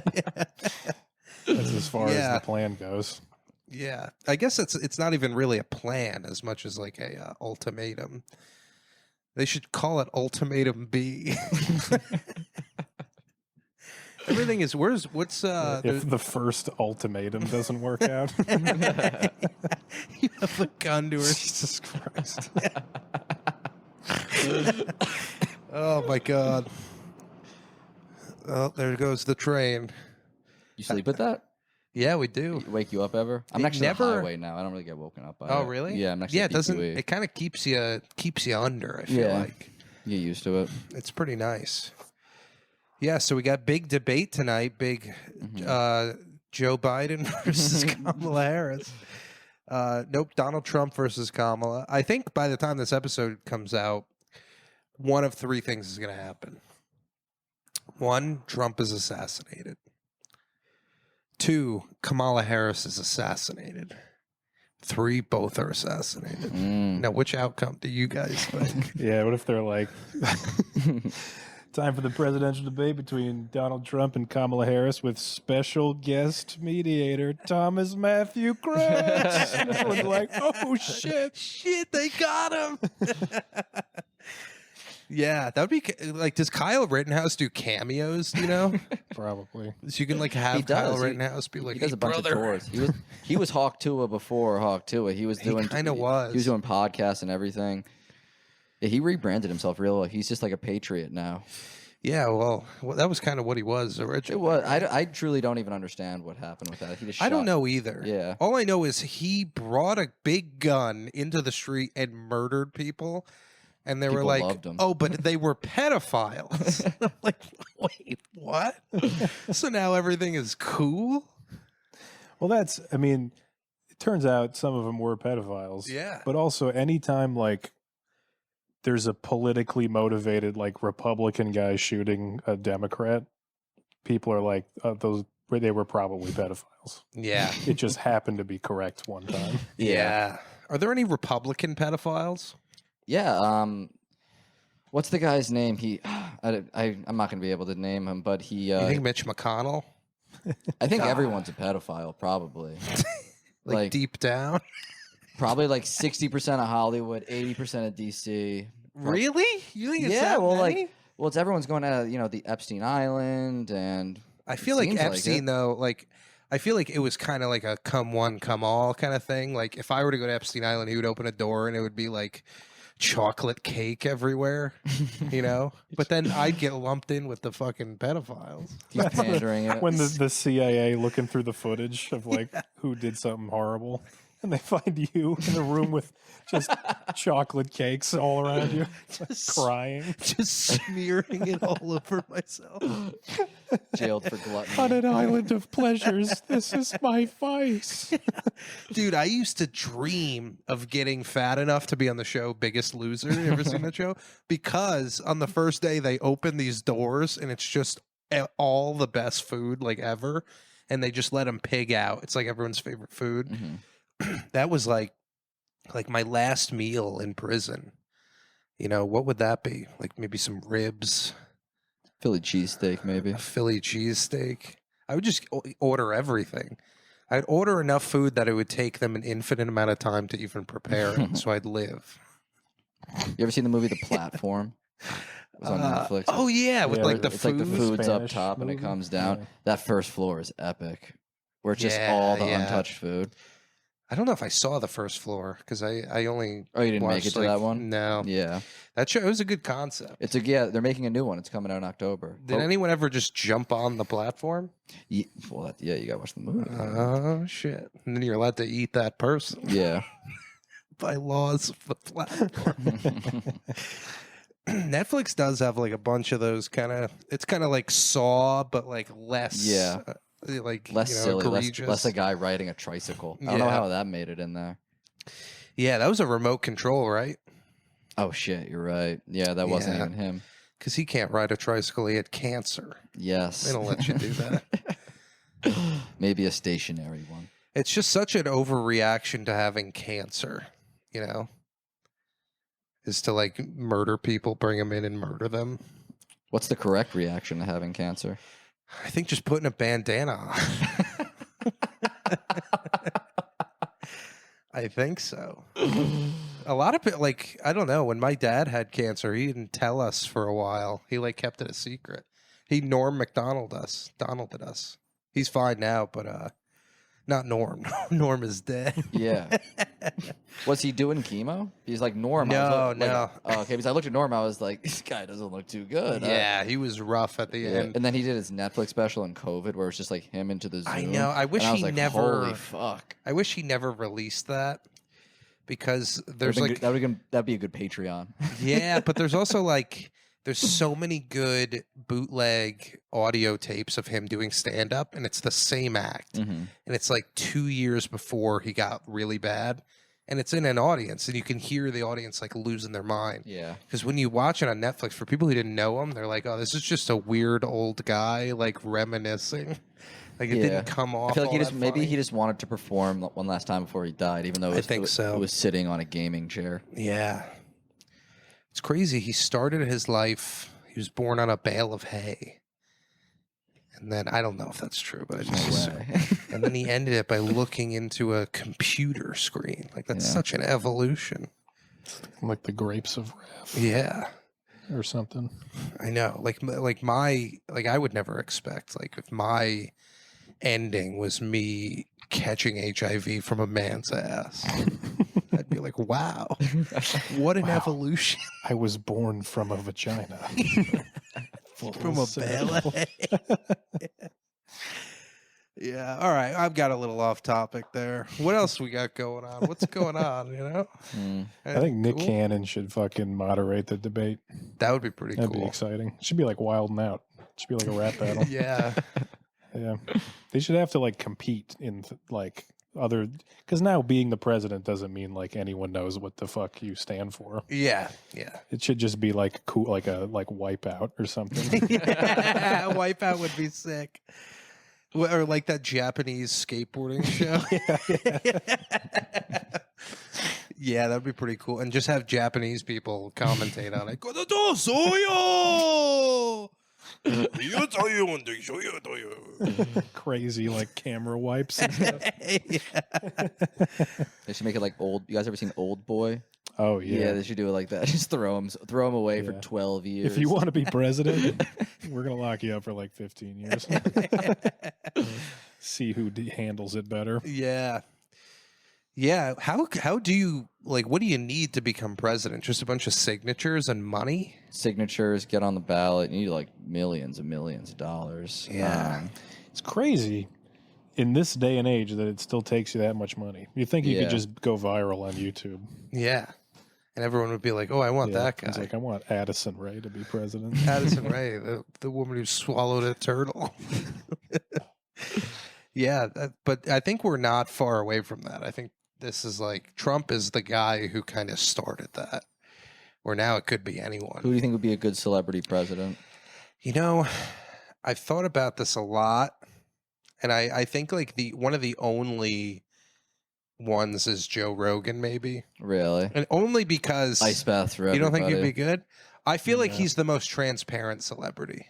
Speaker 3: That's as far as the plan goes.
Speaker 2: Yeah, I guess it's not even really a plan as much as like a ultimatum. They should call it Ultimatum B. Everything is what's
Speaker 3: if the first ultimatum doesn't work out.
Speaker 2: You have a gun to her.
Speaker 3: Jesus Christ.
Speaker 2: Oh my God. Oh, there goes the train.
Speaker 1: You sleep with that?
Speaker 2: Yeah, we do.
Speaker 1: Wake you up ever? I'm next to the highway now. I don't really get woken up by it.
Speaker 2: Oh, really?
Speaker 1: Yeah, I'm next to
Speaker 2: it
Speaker 1: the
Speaker 2: doesn't.
Speaker 1: PQE.
Speaker 2: It kind of keeps you under. I feel like
Speaker 1: You get used to it.
Speaker 2: it's pretty nice. Yeah, so we got big debate tonight. Big Joe Biden versus Kamala Harris. Nope, Donald Trump versus Kamala. I think by the time this episode comes out, one of three things is going to happen. One, Trump is assassinated. Two, Kamala Harris is assassinated. Three, both are assassinated. Now, which outcome do you guys think?
Speaker 3: Yeah, what if they're like, time for the presidential debate between Donald Trump and Kamala Harris with special guest mediator Thomas Matthew Kretz? And everyone's like, oh, shit,
Speaker 2: They got him. Yeah, that would be like, does Kyle Rittenhouse do cameos, you know?
Speaker 3: Probably.
Speaker 2: So you can like have Kyle Rittenhouse be like,
Speaker 1: he does
Speaker 2: hey,
Speaker 1: a bunch
Speaker 2: brother.
Speaker 1: of tours. He was Hawk Tua before Hawk Tua. He was doing
Speaker 2: kinda was.
Speaker 1: He was doing podcasts and everything. Yeah, he rebranded himself real well. He's just like a patriot now.
Speaker 2: Yeah, well, that was kind of what he was originally.
Speaker 1: It was. I truly don't even understand what happened with that. He just
Speaker 2: I don't
Speaker 1: shot-
Speaker 2: know either.
Speaker 1: Yeah.
Speaker 2: All I know is he brought a big gun into the street and murdered people. And they were
Speaker 1: People
Speaker 2: like,
Speaker 1: loved him.
Speaker 2: oh, but they were pedophiles. I'm like, wait, what? So now everything is cool?
Speaker 3: Well, I mean, it turns out some of them were pedophiles.
Speaker 2: Yeah.
Speaker 3: But also, anytime, like, there's a politically motivated, like, Republican guy shooting a Democrat, people are like, they were probably pedophiles.
Speaker 2: Yeah.
Speaker 3: It just happened to be correct one time.
Speaker 2: Yeah. Are there any Republican pedophiles?
Speaker 1: Yeah. What's the guy's name? I'm not going to be able to name him, but he.
Speaker 2: You think Mitch McConnell?
Speaker 1: I think everyone's a pedophile, probably.
Speaker 2: like deep down?
Speaker 1: Probably like 60% of Hollywood, 80% of DC.
Speaker 2: Really? You think it's that many?
Speaker 1: It's everyone's going to the Epstein Island, and
Speaker 2: I feel like Epstein though, like I feel like it was kind of like a come one, come all kind of thing. Like if I were to go to Epstein Island, he would open a door and it would be like chocolate cake everywhere, you know? But then I'd get lumped in with the fucking pedophiles.
Speaker 1: He's pandering it.
Speaker 3: When the CIA looking through the footage of like who did something horrible. and they find you in a room with just chocolate cakes all around you, crying.
Speaker 2: Just smearing it all over myself.
Speaker 1: Jailed for gluttony.
Speaker 3: On an island of pleasures, this is my vice.
Speaker 2: Dude, I used to dream of getting fat enough to be on the show Biggest Loser. You ever seen that show? Because on the first day they open these doors and it's just all the best food like ever, and they just let them pig out. It's like everyone's favorite food.
Speaker 1: Mm-hmm.
Speaker 2: That was like my last meal in prison. You know, what would that be? Like maybe some ribs,
Speaker 1: Philly cheesesteak, maybe.
Speaker 2: a Philly cheesesteak. I would just order everything. I'd order enough food that it would take them an infinite amount of time to even prepare it, so I'd live.
Speaker 1: You ever seen the movie The Platform? It was on Netflix.
Speaker 2: Oh yeah, with like the
Speaker 1: It's
Speaker 2: food.
Speaker 1: like the food's up
Speaker 3: Spanish
Speaker 1: top and it
Speaker 3: movie?
Speaker 1: comes down.
Speaker 3: Yeah.
Speaker 1: That first floor is epic. Where it's just
Speaker 2: Yeah,
Speaker 1: all the
Speaker 2: yeah.
Speaker 1: untouched food.
Speaker 2: I don't know if I saw the first floor because I only
Speaker 1: Oh, you didn't make
Speaker 2: watched,
Speaker 1: it to
Speaker 2: like,
Speaker 1: that one?
Speaker 2: No,
Speaker 1: Yeah.
Speaker 2: that show, it was a good concept.
Speaker 1: They're making a new one. It's coming out in October.
Speaker 2: Did anyone ever just jump on the platform?
Speaker 1: Yeah, you gotta watch the movie.
Speaker 2: Oh shit! And then you're allowed to eat that person
Speaker 1: Yeah.
Speaker 2: by laws of the platform. Netflix does have like a bunch of those kind of. It's kind of like Saw, but like less.
Speaker 1: Yeah.
Speaker 2: Like
Speaker 1: Less silly,
Speaker 2: egregious.
Speaker 1: less a guy riding a tricycle. I don't know
Speaker 2: Yeah.
Speaker 1: how that made it in there.
Speaker 2: Yeah, that was a remote control, right?
Speaker 1: Oh shit, you're right. Yeah, that wasn't
Speaker 2: Yeah.
Speaker 1: even him.
Speaker 2: Because he can't ride a tricycle. He had cancer.
Speaker 1: Yes.
Speaker 2: They don't let you do that.
Speaker 1: Maybe a stationary one.
Speaker 2: It's just such an overreaction to having cancer, you know? Is to like murder people, bring them in and murder them.
Speaker 1: What's the correct reaction to having cancer?
Speaker 2: I think just putting a bandana on. I think so. A lot of it, like, I don't know. When my dad had cancer, he didn't tell us for a while. He like kept it a secret. He Macdonalded us. He's fine now, but not Norm. Norm is dead.
Speaker 1: Yeah. Was he doing chemo? He's like Norm. I was
Speaker 2: No.
Speaker 1: like, oh, okay, because I looked at Norm. I was like, this guy doesn't look too good.
Speaker 2: Yeah, he was rough at the
Speaker 1: Yeah.
Speaker 2: end.
Speaker 1: And then he did his Netflix special in COVID where it's just like him into the Zoom.
Speaker 2: I know. I wish
Speaker 1: and I was
Speaker 2: he
Speaker 1: like,
Speaker 2: never.
Speaker 1: Holy fuck.
Speaker 2: I wish he never released that because there's like
Speaker 1: that'd be a good Patreon.
Speaker 2: yeah, but there's also like there's so many good bootleg audio tapes of him doing stand up and it's the same act.
Speaker 1: Mm-hmm.
Speaker 2: And it's like 2 years before he got really bad and it's in an audience and you can hear the audience like losing their mind.
Speaker 1: Yeah.
Speaker 2: Because when you watch it on Netflix, for people who didn't know him, they're like, oh, this is just a weird old guy like reminiscing. Like it didn't come off.
Speaker 1: I feel like
Speaker 2: all that
Speaker 1: maybe
Speaker 2: funny.
Speaker 1: he just wanted to perform one last time before he died, even though it was sitting on a gaming chair.
Speaker 2: Yeah. It's crazy. He started his life, he was born on a bale of hay. And then, I don't know if that's true, but I just assume. And then he ended it by looking into a computer screen. Like, that's such an evolution.
Speaker 3: Like the grapes of wrath.
Speaker 2: Yeah.
Speaker 3: Or something.
Speaker 2: I know. Like I would never expect, like, if my ending was me catching HIV from a man's ass. I'd be like, wow, what an evolution.
Speaker 3: I was born from a vagina.
Speaker 2: From a bale. Yeah. All right. I've got a little off topic there. What else we got going on? What's going on? You know?
Speaker 3: I think Nick
Speaker 2: Cool.
Speaker 3: Cannon should fucking moderate the debate.
Speaker 2: That would be pretty
Speaker 3: That'd
Speaker 2: cool.
Speaker 3: be exciting. It should be like Wild 'N Out. It should be like a rap battle.
Speaker 2: Yeah.
Speaker 3: Yeah. They should have to like compete in like other, because now being the president doesn't mean like anyone knows what the fuck you stand for.
Speaker 2: Yeah. Yeah.
Speaker 3: It should just be like cool, like Wipeout or something.
Speaker 2: Yeah. Wipeout would be sick. Or like that Japanese skateboarding show. Yeah, that'd be pretty cool. And just have Japanese people commentate on it.
Speaker 3: Crazy like camera wipes and stuff.
Speaker 1: They should make it like old. You guys ever seen Old Boy?
Speaker 3: Oh yeah.
Speaker 1: They should do it like that. Just throw him away for
Speaker 3: Yeah.
Speaker 1: 12 years.
Speaker 3: If you want to be president, we're gonna lock you up for like 15 years. See who handles it better.
Speaker 2: Yeah. Yeah. How do you like what do you need to become president? Just a bunch of signatures and money?
Speaker 1: signatures, get on the ballot, you need like millions and millions of dollars.
Speaker 2: Yeah.
Speaker 3: It's crazy. in this day and age that it still takes you that much money. You think you could just go viral on YouTube?
Speaker 2: Yeah. And everyone would be like, "Oh, I want that guy."
Speaker 3: It's like, I want Addison Rae to be president.
Speaker 2: Addison Rae, the woman who swallowed a turtle. Yeah, but I think we're not far away from that. I think this is like Trump is the guy who kind of started that. Where now it could be anyone.
Speaker 1: Who do you think would be a good celebrity president?
Speaker 2: You know, I've thought about this a lot, and I think like one of the only ones is Joe Rogan, maybe.
Speaker 1: Really?
Speaker 2: And only because
Speaker 1: ice bath for everybody.
Speaker 2: You don't think he'd be good? I feel like he's the most transparent celebrity.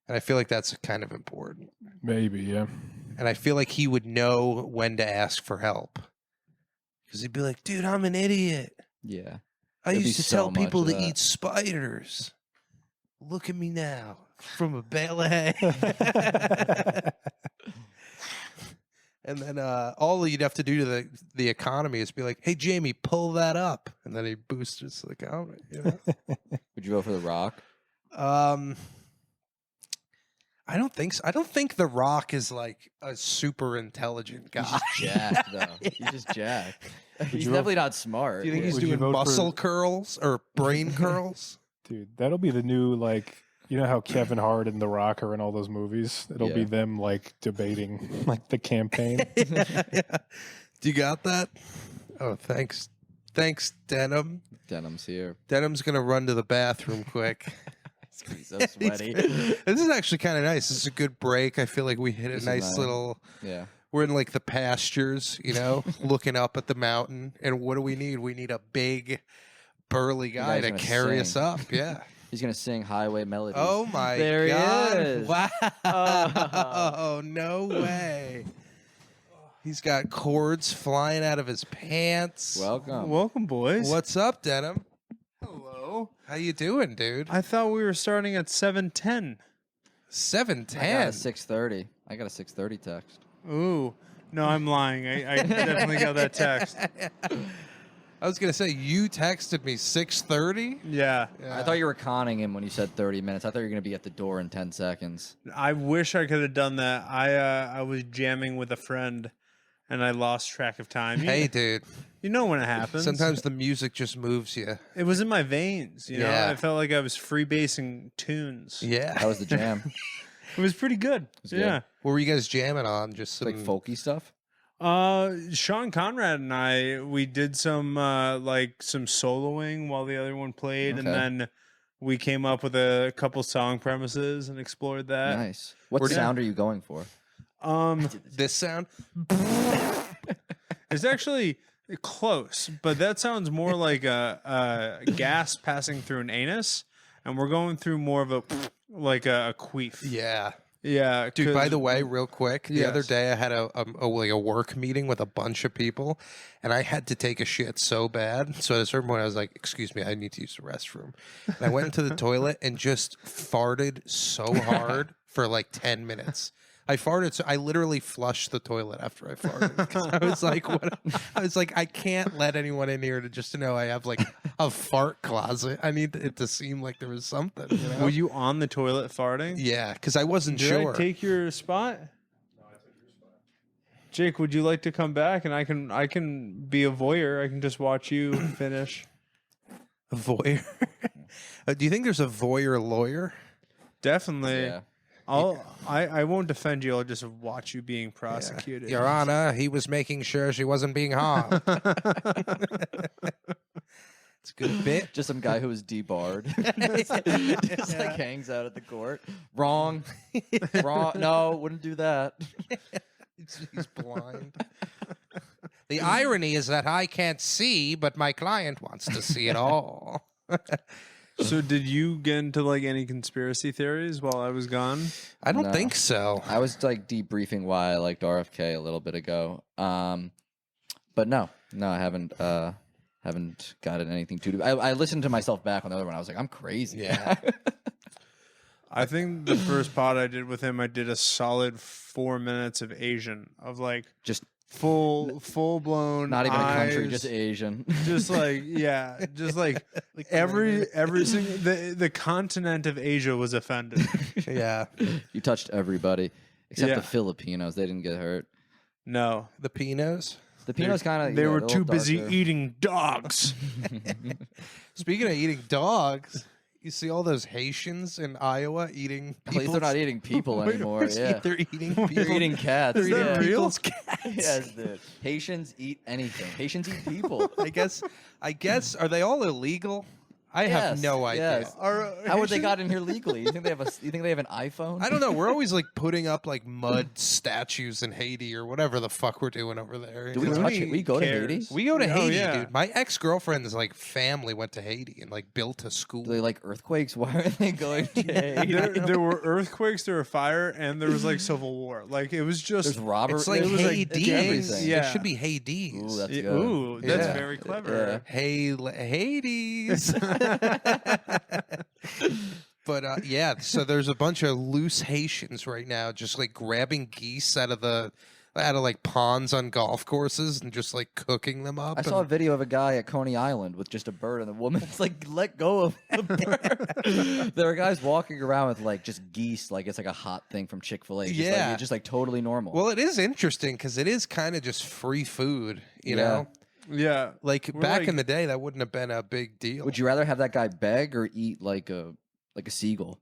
Speaker 2: And I feel like that's kind of important.
Speaker 3: Maybe, yeah.
Speaker 2: And I feel like he would know when to ask for help. Because he'd be like, dude, I'm an idiot.
Speaker 1: Yeah.
Speaker 2: I used to tell people to eat spiders. Look at me now. From a bale of hay. And then all you'd have to do to the economy is be like, "Hey, Jamie, pull that up," and then he boosts the economy. You know?
Speaker 1: Would you vote for The Rock?
Speaker 2: I don't think so. I don't think The Rock is like a super intelligent guy.
Speaker 1: He's just jacked, though. He's just jacked. He's definitely not smart.
Speaker 2: Do you think he's doing muscle curls or brain curls?
Speaker 3: Dude, that'll be the new, like, you know how Kevin Hart and The Rock are in all those movies? It'll be them, like, debating, like, the campaign.
Speaker 2: Yeah. Do you got that? Oh, thanks. Thanks, Denham.
Speaker 1: Denham's here.
Speaker 2: Denham's going to run to the bathroom quick.
Speaker 1: He's so sweaty.
Speaker 2: This is actually kind of nice. This is a good break. I feel like we hit a nice little...
Speaker 1: Yeah.
Speaker 2: We're in, like, the pastures, you know, looking up at the mountain. And what do we need? We need a big, burly guy to carry us up. Yeah.
Speaker 1: He's going to sing highway melodies.
Speaker 2: Oh, my
Speaker 1: there
Speaker 2: God.
Speaker 1: He is.
Speaker 2: Wow. Oh, no way. He's got cords flying out of his pants.
Speaker 1: Welcome.
Speaker 4: Welcome, boys.
Speaker 2: What's up, Denham?
Speaker 4: Hello.
Speaker 2: How you doing, dude?
Speaker 4: I thought we were starting at 7:10.
Speaker 2: 7:10.
Speaker 1: I got a 6:30. I got a 6:30 text.
Speaker 4: Ooh. No, I'm lying. I definitely got that text.
Speaker 2: I was going to say, you texted me 6:30?
Speaker 4: Yeah.
Speaker 1: I thought you were conning him when you said 30 minutes. I thought you were going to be at the door in 10 seconds.
Speaker 4: I wish I could have done that. I was jamming with a friend, and I lost track of time.
Speaker 2: Hey, dude.
Speaker 4: You know when it happens.
Speaker 2: Sometimes the music just moves you.
Speaker 4: It was in my veins, you know?
Speaker 2: Yeah.
Speaker 4: I felt like I was freebasing tunes.
Speaker 2: Yeah.
Speaker 1: That was the jam.
Speaker 4: It was pretty good. Yeah.
Speaker 2: What were you guys jamming on? Just some...
Speaker 1: Like folky stuff?
Speaker 4: Sean Conrad and I, we did some like some soloing while the other one played, and then we came up with a couple song premises and explored that.
Speaker 1: Nice. What sound are you going for?
Speaker 2: This sound?
Speaker 4: It's actually close, but that sounds more like a gas passing through an anus, and we're going through more of a like a queef.
Speaker 2: Yeah.
Speaker 4: Yeah,
Speaker 2: dude. By the way, real quick, the other
Speaker 4: Yes.
Speaker 2: day I had a work meeting with a bunch of people, and I had to take a shit so bad. So at a certain point, I was like, "Excuse me, I need to use the restroom." And I went into the toilet and just farted so hard for like 10 minutes. I farted, so I literally flushed the toilet after I farted. 'Cause I was like, "What?" I was like, "I can't let anyone in here to know I have like a fart closet. I need it to seem like there was something." You know?
Speaker 4: Were you on the toilet farting?
Speaker 2: Yeah, because I wasn't
Speaker 4: Did
Speaker 2: sure.
Speaker 4: I take your spot? No, I took your spot. Jake, would you like to come back and I can be a voyeur. I can just watch you finish.
Speaker 2: A voyeur? Do you think there's a voyeur lawyer?
Speaker 4: Definitely.
Speaker 1: Yeah.
Speaker 4: I won't defend you. I'll just watch you being prosecuted.
Speaker 2: Your Honor, he was making sure she wasn't being harmed. It's a good bit.
Speaker 1: Just some guy who was debarred. just like hangs out at the court. Wrong. Wrong. No, wouldn't do that.
Speaker 2: He's blind. The irony is that I can't see, but my client wants to see it all.
Speaker 4: So did you get into like any conspiracy theories while I was gone?
Speaker 2: I don't
Speaker 1: No.
Speaker 2: think so.
Speaker 1: I was like debriefing why I liked RFK a little bit ago. But no, I haven't gotten anything too. I listened to myself back on the other one. I was like, I'm crazy.
Speaker 2: Yeah.
Speaker 4: I think the first pod I did with him, I did a solid 4 minutes of Asian, of like
Speaker 1: Just
Speaker 4: full blown.
Speaker 1: not even
Speaker 4: eyes,
Speaker 1: a country, just Asian.
Speaker 4: just like yeah, just like every single the continent of Asia was offended.
Speaker 2: Yeah.
Speaker 1: You touched everybody except
Speaker 4: Yeah.
Speaker 1: the Filipinos. They didn't get hurt.
Speaker 4: No.
Speaker 2: The Pinots.
Speaker 1: The Pinot's kind of.
Speaker 4: They were too busy eating dogs.
Speaker 2: Speaking of eating dogs, you see all those Haitians in Iowa eating.
Speaker 1: At least they're not eating people anymore. Yeah,
Speaker 2: They're eating people.
Speaker 1: they're eating cats.
Speaker 4: Is that real?
Speaker 2: People's cats.
Speaker 1: Yes, dude. Haitians eat anything. Haitians eat people.
Speaker 2: I guess. Are they all illegal? I have no idea.
Speaker 1: Yes. How would they got in here legally? You think they have an iPhone?
Speaker 2: I don't know. We're always like putting up like mud statues in Haiti or whatever the fuck we're doing over there.
Speaker 1: Do we touch it? We go to Haiti?
Speaker 2: We go to Haiti,
Speaker 4: yeah.
Speaker 2: dude. My ex-girlfriend's like family went to Haiti and like built a school.
Speaker 1: Do they like earthquakes? Why are they going to Haiti?
Speaker 4: There were earthquakes, there were fire, and there was like civil war. Like it was just.
Speaker 1: There's robbery.
Speaker 2: It's like
Speaker 4: It was like
Speaker 2: Hades.
Speaker 1: everything.
Speaker 4: Yeah.
Speaker 2: It should be Hades.
Speaker 1: Ooh, that's good.
Speaker 4: Ooh, that's
Speaker 2: Yeah.
Speaker 4: very clever.
Speaker 2: Hades. But yeah, so there's a bunch of loose Haitians right now, just like grabbing geese out of like ponds on golf courses and just like cooking them up.
Speaker 1: I saw a video of a guy at Coney Island with just a bird, and the woman's like, "Let go of the bird." There are guys walking around with like just geese, like it's like a hot thing from Chick-fil-A. Just,
Speaker 2: Yeah.
Speaker 1: like, it's just like totally normal.
Speaker 2: Well, it is interesting because it is kind of just free food, you
Speaker 1: Yeah.
Speaker 2: know.
Speaker 4: Yeah.
Speaker 2: Like
Speaker 4: We're
Speaker 2: back
Speaker 4: like-
Speaker 2: in the day, that wouldn't have been a big deal.
Speaker 1: Would you rather have that guy beg or eat like a seagull?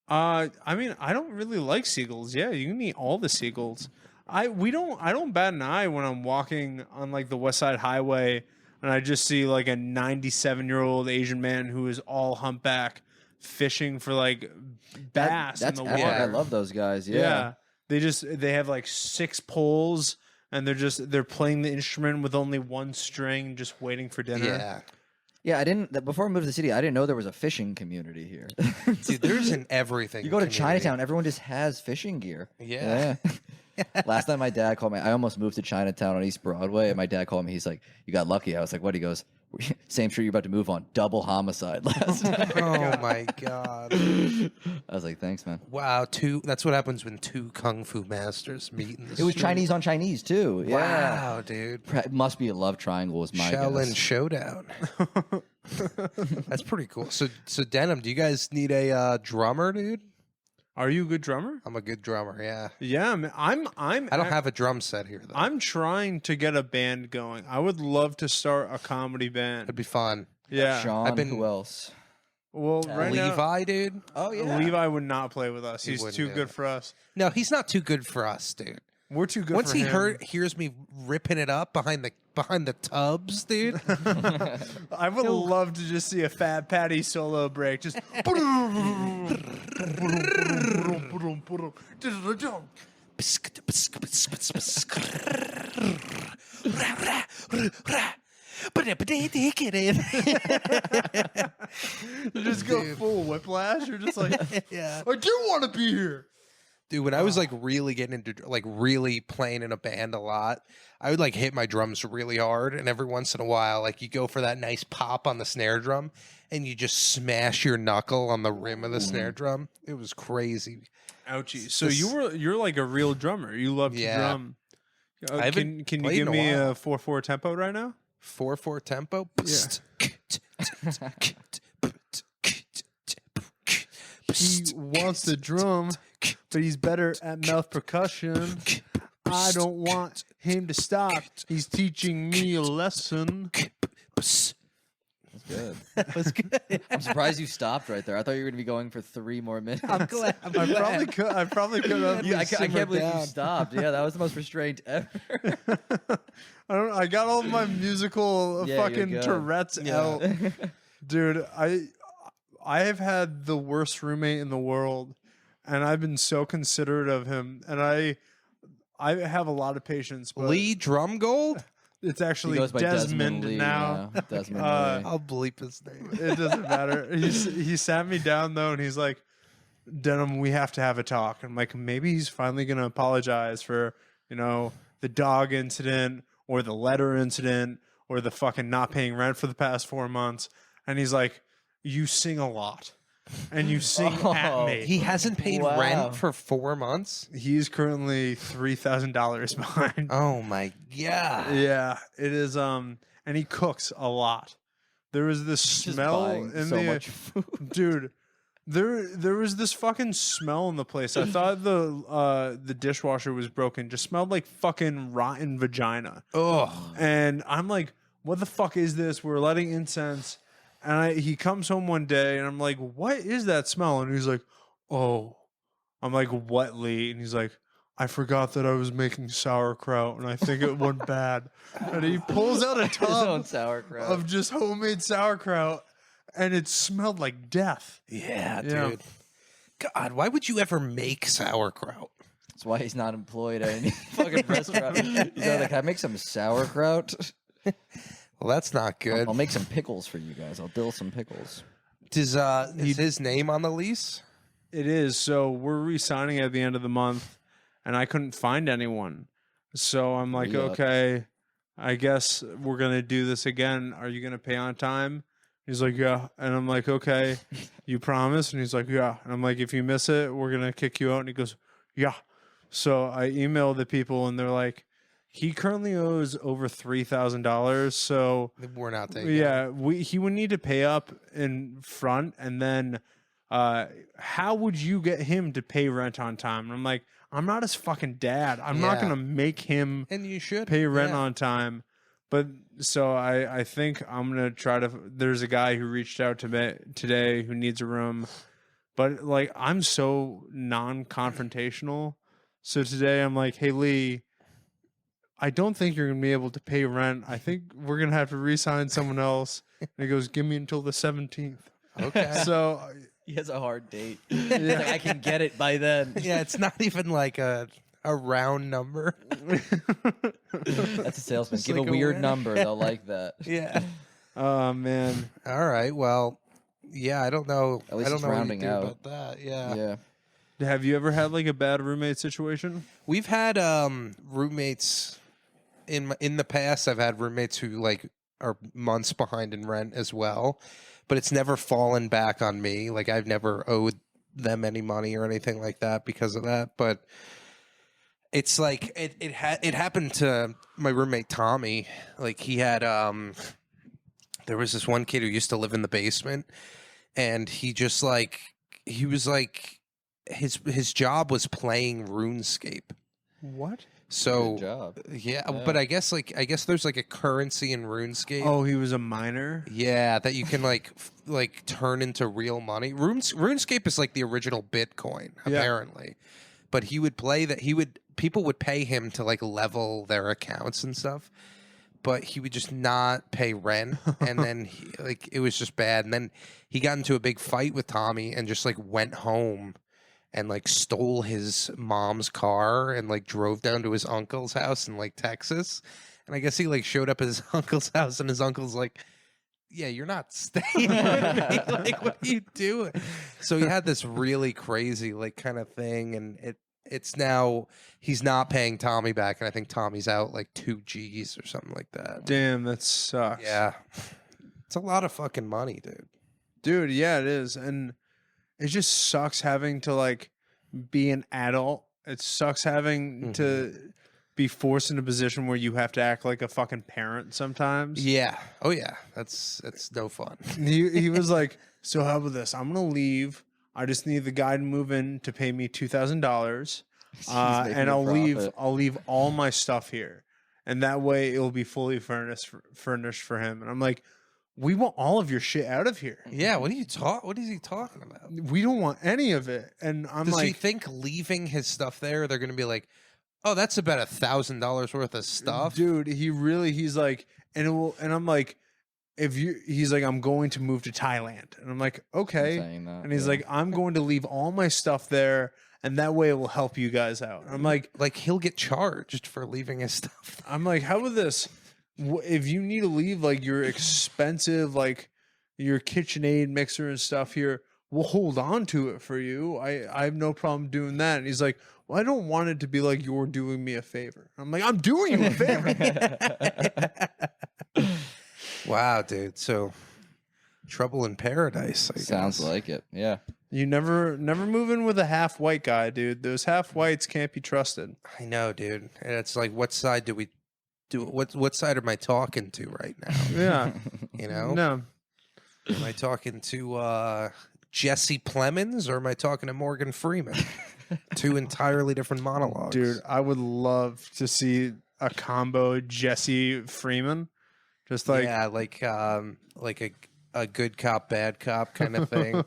Speaker 4: I mean, I don't really like seagulls. Yeah, you can eat all the seagulls. I don't bat an eye when I'm walking on like the West Side Highway and I just see like a 97-year-old Asian man who is all humpback fishing for like bass
Speaker 1: That's
Speaker 4: in the
Speaker 1: epic.
Speaker 4: water.
Speaker 1: I love those guys.
Speaker 4: Yeah. They have like 6 poles and they're playing the instrument with only one string, just waiting for dinner.
Speaker 2: Yeah,
Speaker 1: Yeah, before I moved to the city, I didn't know there was a fishing community here.
Speaker 2: dude, there's an everything.
Speaker 1: You go to
Speaker 2: community.
Speaker 1: Chinatown, everyone just has fishing gear.
Speaker 2: Yeah.
Speaker 1: Last time my dad called me, I almost moved to Chinatown on East Broadway, and my dad called me. He's like, "You got lucky." I was like, "What?" He goes, "Same street you're about to move on. Double homicide last night."
Speaker 2: Oh my god!
Speaker 1: I was like, "Thanks, man."
Speaker 2: Wow, that's what happens when two kung fu masters meet in the
Speaker 1: It was
Speaker 2: street.
Speaker 1: Chinese on Chinese too. Yeah,
Speaker 2: Wow, dude.
Speaker 1: It must be a love triangle. Was my
Speaker 2: Shaolin
Speaker 1: guess.
Speaker 2: Showdown. That's pretty cool. So Denham, do you guys need a drummer, dude?
Speaker 4: Are you a good drummer?
Speaker 2: I'm a good drummer. Yeah.
Speaker 4: Yeah, man.
Speaker 2: I don't have a drum set here though.
Speaker 4: I'm trying to get a band going. I would love to start a comedy band.
Speaker 2: It'd be fun.
Speaker 4: Yeah.
Speaker 1: Sean.
Speaker 2: I've been-
Speaker 1: Who else?
Speaker 4: Well, right now,
Speaker 2: Levi, dude.
Speaker 1: Oh yeah.
Speaker 4: Levi would not play with us.
Speaker 2: He
Speaker 4: He's
Speaker 2: wouldn't
Speaker 4: too
Speaker 2: do
Speaker 4: good
Speaker 2: it.
Speaker 4: for us.
Speaker 2: No, he's not too good for us, dude.
Speaker 4: We're too good
Speaker 2: Once
Speaker 4: for
Speaker 2: he
Speaker 4: him.
Speaker 2: hears me ripping it up behind the tubs, dude.
Speaker 4: I would love to just see a Fat Patty solo break. Just you just go
Speaker 2: Dude.
Speaker 4: full whiplash. You're just like,
Speaker 2: Yeah.
Speaker 4: I do want to be here.
Speaker 2: Dude, when I was like really getting into like really playing in a band a lot, I would like hit my drums really hard, and every once in a while, like you go for that nice pop on the snare drum, and you just smash your knuckle on the rim of the snare drum. It was crazy.
Speaker 4: Ouchie. So
Speaker 2: This-
Speaker 4: you're like a real drummer. You love to
Speaker 2: Yeah.
Speaker 4: drum.
Speaker 2: I haven't
Speaker 4: Can you
Speaker 2: played
Speaker 4: give
Speaker 2: in a
Speaker 4: me a
Speaker 2: while.
Speaker 4: 4/4 tempo right now?
Speaker 2: 4/4 tempo.
Speaker 4: He wants to drum, but he's better at mouth percussion. I don't want him to stop. He's teaching me a lesson.
Speaker 1: That's good.
Speaker 2: That was good.
Speaker 1: I'm surprised you stopped right there. I thought you were going to be going for 3 more minutes.
Speaker 2: I'm glad.
Speaker 4: I probably could have.
Speaker 1: I can't believe
Speaker 2: down.
Speaker 1: you stopped. Yeah, that was the most restrained ever.
Speaker 4: I got all my musical
Speaker 1: Yeah, you're
Speaker 4: fucking
Speaker 1: good.
Speaker 4: Tourette's out, dude. I have had the worst roommate in the world, and I've been so considerate of him, and I have a lot
Speaker 2: Lee
Speaker 4: of patience. But
Speaker 2: Drumgold?
Speaker 4: it's
Speaker 1: He
Speaker 4: actually
Speaker 1: goes by
Speaker 4: Desmond
Speaker 1: Lee
Speaker 4: now.
Speaker 1: Desmond Lee.
Speaker 2: I'll bleep his name.
Speaker 4: It doesn't matter. He sat me down though, and he's like, "Denham, we have to have a talk." I'm like, maybe he's finally gonna apologize for the dog incident or the letter incident or the fucking not paying rent for the past 4 months. And he's like, "You sing a lot, and you sing at me."
Speaker 2: He hasn't paid
Speaker 1: Wow.
Speaker 2: rent for 4 months?
Speaker 4: He's currently $3,000 behind.
Speaker 2: Oh my god.
Speaker 4: Yeah, it is. And he cooks a lot. There was this
Speaker 1: Just
Speaker 4: smell
Speaker 1: buying
Speaker 4: in
Speaker 1: so
Speaker 4: the
Speaker 1: much food.
Speaker 4: dude. There was this fucking smell in the place. I thought the dishwasher was broken. Just smelled like fucking rotten vagina.
Speaker 2: Oh,
Speaker 4: And I'm like, what the fuck is this? We're lighting incense. And he comes home one day and I'm like, what is that smell? And he's like, oh. I'm like, what, Lee? And he's like, I forgot that I was making sauerkraut and I think it went bad. And he pulls out a
Speaker 1: His own
Speaker 4: tub
Speaker 1: sauerkraut.
Speaker 4: of just homemade sauerkraut and it smelled like death.
Speaker 2: yeah,
Speaker 4: Yeah.
Speaker 2: dude. God, why would you ever make sauerkraut?
Speaker 1: That's why he's not employed at any fucking restaurant. He's like, can I make some sauerkraut?
Speaker 2: Well, that's not good.
Speaker 1: I'll make some pickles for you guys. I'll dill some pickles.
Speaker 2: Is his name on the lease?
Speaker 4: It is. So we're re-signing at the end of the month and I couldn't find anyone. So I'm like,
Speaker 1: Re-up.
Speaker 4: okay, I guess we're going to do this again. Are you going to pay on time? He's like, yeah. And I'm like, okay, you promise? And he's like, yeah. And I'm like, if you miss it, we're going to kick you out. And he goes, yeah. So I emailed the people and they're like, he currently owes over $3,000. So
Speaker 2: We're not taking.
Speaker 4: yeah, he would need to pay up in front. And then how would you get him to pay rent on time? And I'm like, I'm not his fucking dad. I'm not
Speaker 2: Yeah.
Speaker 4: going to make him
Speaker 2: And you should
Speaker 4: pay rent
Speaker 2: yeah.
Speaker 4: on time. But so I think I'm gonna try to. There's a guy who reached out to me today who needs a room, but like I'm so non-confrontational. So today I'm like, hey Lee, I don't think you're gonna be able to pay rent. I think we're gonna have to re-sign someone else. And he goes, give me until the 17th.
Speaker 2: Okay.
Speaker 4: So
Speaker 1: He has a hard date. He's like, I can get it by then.
Speaker 2: Yeah, it's not even like a round number.
Speaker 1: That's a salesman.
Speaker 2: It's
Speaker 1: Give
Speaker 2: like
Speaker 1: a
Speaker 2: a
Speaker 1: weird
Speaker 2: win.
Speaker 1: number. They'll like that.
Speaker 2: Yeah.
Speaker 4: oh man,
Speaker 2: All right. Well, yeah, I don't know.
Speaker 1: At least
Speaker 2: I don't
Speaker 1: it's
Speaker 2: know what you
Speaker 1: rounding
Speaker 2: do
Speaker 1: out.
Speaker 2: about that. Yeah.
Speaker 1: Yeah.
Speaker 4: have you ever had like a bad roommate situation?
Speaker 2: We've had roommates in the past. I've had roommates who like are months behind in rent as well, but it's never fallen back on me. Like I've never owed them any money or anything like that because of that. But it's like it happened to my roommate Tommy. Like he had there was this one kid who used to live in the basement, and he just like he was like his job was playing RuneScape.
Speaker 4: What?
Speaker 2: So
Speaker 1: Good job.
Speaker 2: yeah,
Speaker 1: Yeah.
Speaker 2: but I guess there's like a currency in RuneScape.
Speaker 4: Oh, he was a minor.
Speaker 2: Yeah, that you can like turn into real money. RuneScape is like the original Bitcoin,
Speaker 4: Yeah.
Speaker 2: apparently. But he would play that. People would pay him to like level their accounts and stuff. But he would just not pay rent, and then it was just bad. And then he got into a big fight with Tommy, and just like went home, and like stole his mom's car, and like drove down to his uncle's house in like Texas. And I guess he like showed up at his uncle's house, and his uncle's like, yeah, you're not staying with me. Like, what are you doing? So he had this really crazy like kind of thing, and it's now he's not paying Tommy back, and I think Tommy's out like 2 G's or something like that.
Speaker 4: Damn, that sucks.
Speaker 2: Yeah, it's a lot of fucking money,
Speaker 4: Dude, yeah, it is. And it just sucks having to like be an adult. It sucks having to be forced in a position where you have to act like a fucking parent sometimes.
Speaker 2: Yeah. Oh yeah. That's no fun.
Speaker 4: He was like, so how about this? I'm gonna leave. I just need the guy to move in to pay me $2,000,
Speaker 1: making
Speaker 4: and
Speaker 1: a
Speaker 4: I'll
Speaker 1: profit.
Speaker 4: leave all my stuff here, and that way it'll be fully furnished for him. And I'm like, we want all of your shit out of here.
Speaker 2: Yeah. What is he talking about?
Speaker 4: We don't want any of it. And I'm
Speaker 2: Does
Speaker 4: like,
Speaker 2: he think leaving his stuff there, they're gonna be like, oh, that's about $1,000 worth of stuff?
Speaker 4: dude, he's like, and I'm like, he's like, I'm going to move to Thailand. And I'm like, okay.
Speaker 1: Saying that,
Speaker 4: And he's
Speaker 1: yeah.
Speaker 4: like, I'm going to leave all my stuff there, and that way it will help you guys out. I'm like,
Speaker 2: he'll get charged for leaving his stuff.
Speaker 4: how about this? If you need to leave like your expensive, like your KitchenAid mixer and stuff here, we'll hold on to it for you. I have no problem doing that. And he's like, well, I don't want it to be like you're doing me a favor. I'm like, I'm doing you a favor.
Speaker 2: Wow, dude. So trouble in paradise. I
Speaker 1: Sounds
Speaker 2: guess.
Speaker 1: like it. Yeah.
Speaker 4: You never move in with a half white guy, dude. Those half whites can't be trusted.
Speaker 2: I know, dude. And it's like, what side do we do? What side am I talking to right now?
Speaker 4: Yeah.
Speaker 2: You know,
Speaker 4: No.
Speaker 2: am I talking to Jesse Plemons, or am I talking to Morgan Freeman? Two entirely different monologues.
Speaker 4: Dude, I would love to see a combo Jesse Freeman. Just like
Speaker 2: yeah, like a good cop, bad cop kind of thing.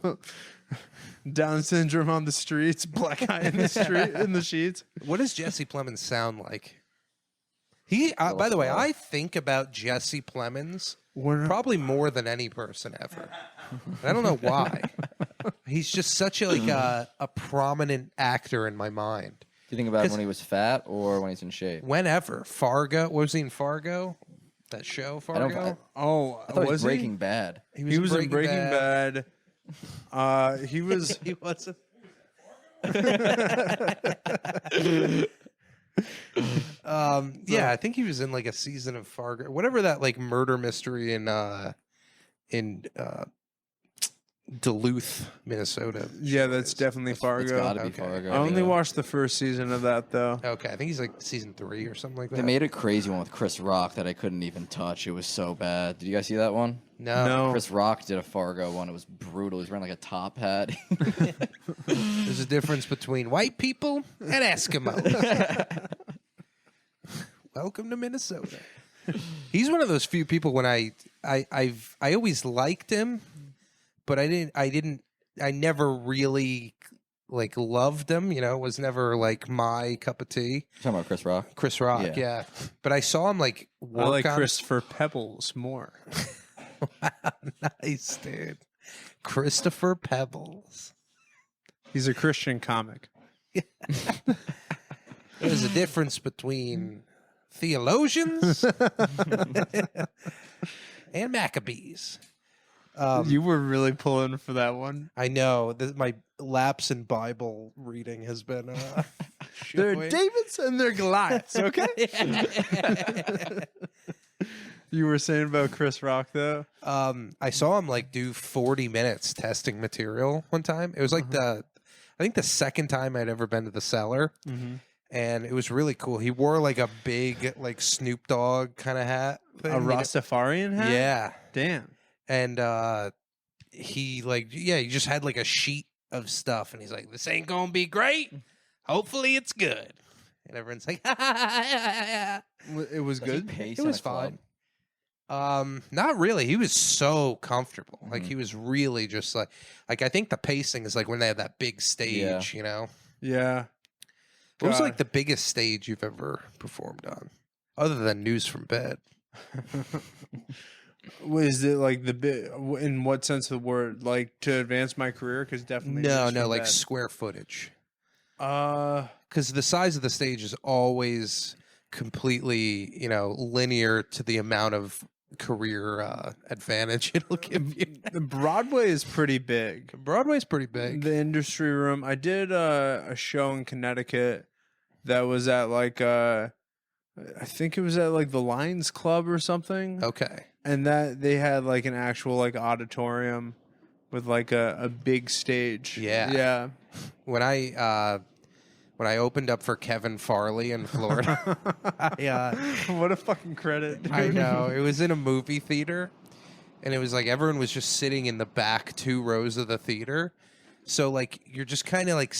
Speaker 4: Down syndrome on the streets, black eye in the street in the sheets.
Speaker 2: What does Jesse Plemons sound like? He, by the way, I think about Jesse Plemons probably more than any person ever. I don't know why. He's just such a prominent actor in my mind.
Speaker 1: Do you think about him when he was fat or when he's in shape?
Speaker 2: Whenever. Fargo. What was he in Fargo? That show, Fargo?
Speaker 1: I thought he was Breaking Bad.
Speaker 4: He was in Breaking Bad. He was.
Speaker 2: He wasn't. Yeah, I think he was in like a season of Fargo, whatever that like murder mystery in Duluth, Minnesota.
Speaker 4: Yeah, that's definitely Fargo.
Speaker 1: It's got to be Fargo.
Speaker 4: I only watched the first season of that though.
Speaker 2: Okay, I think he's like season 3 or something like that.
Speaker 1: They made a crazy one with Chris Rock that I couldn't even touch. It was so bad. Did you guys see that one?
Speaker 2: No.
Speaker 1: Chris Rock did a Fargo one. It was brutal. He was wearing like a top hat.
Speaker 2: There's a difference between white people and Eskimos. Welcome to Minnesota. He's one of those few people when I always liked him, but I never really like loved him, you know, it was never like my cup of tea.
Speaker 1: You're talking about Chris Rock?
Speaker 2: Chris Rock, yeah. But I saw him like work
Speaker 4: I like
Speaker 2: on...
Speaker 4: Christopher Pebbles more.
Speaker 2: Wow, nice, dude. Christopher Pebbles.
Speaker 4: He's a Christian comic.
Speaker 2: There's a difference between theologians and Maccabees.
Speaker 4: You were really pulling for that one.
Speaker 2: I know. My lapse in Bible reading has been...
Speaker 4: they're Davids and they're Goliaths, okay? You were saying about Chris Rock, though?
Speaker 2: I saw him like do 40 minutes testing material one time. It was like I think the second time I'd ever been to the cellar. Mm-hmm. And it was really cool. He wore like a big like Snoop Dogg kind of hat.
Speaker 4: A Rastafarian hat?
Speaker 2: Yeah.
Speaker 4: Damn.
Speaker 2: And he like, yeah, he just had like a sheet of stuff. And he's like, this ain't going to be great. Hopefully it's good. And everyone's like,
Speaker 4: It was good?
Speaker 2: It was fine. Not really. He was so comfortable. Like he was really just like I think the pacing is like when they have that big stage, you know?
Speaker 4: Yeah.
Speaker 2: What was like the biggest stage you've ever performed on, other than News from Bed?
Speaker 4: Was it like the bit? In what sense of the word? Like to advance my career? Because definitely
Speaker 2: no, like square footage. Because the size of the stage is always completely, you know, linear to the amount of career advantage it'll give you.
Speaker 4: Broadway is pretty big.
Speaker 2: Broadway's pretty big.
Speaker 4: The Industry Room. I did a show in Connecticut that was at like I think it was at like the Lions Club or something.
Speaker 2: Okay.
Speaker 4: And that they had like an actual like auditorium with like a big stage.
Speaker 2: Yeah.
Speaker 4: Yeah.
Speaker 2: When I opened up for Kevin Farley in Florida,
Speaker 4: what a fucking credit, dude.
Speaker 2: I know. It was in a movie theater, and it was like everyone was just sitting in the back 2 rows of the theater. So, like, you're just kind of like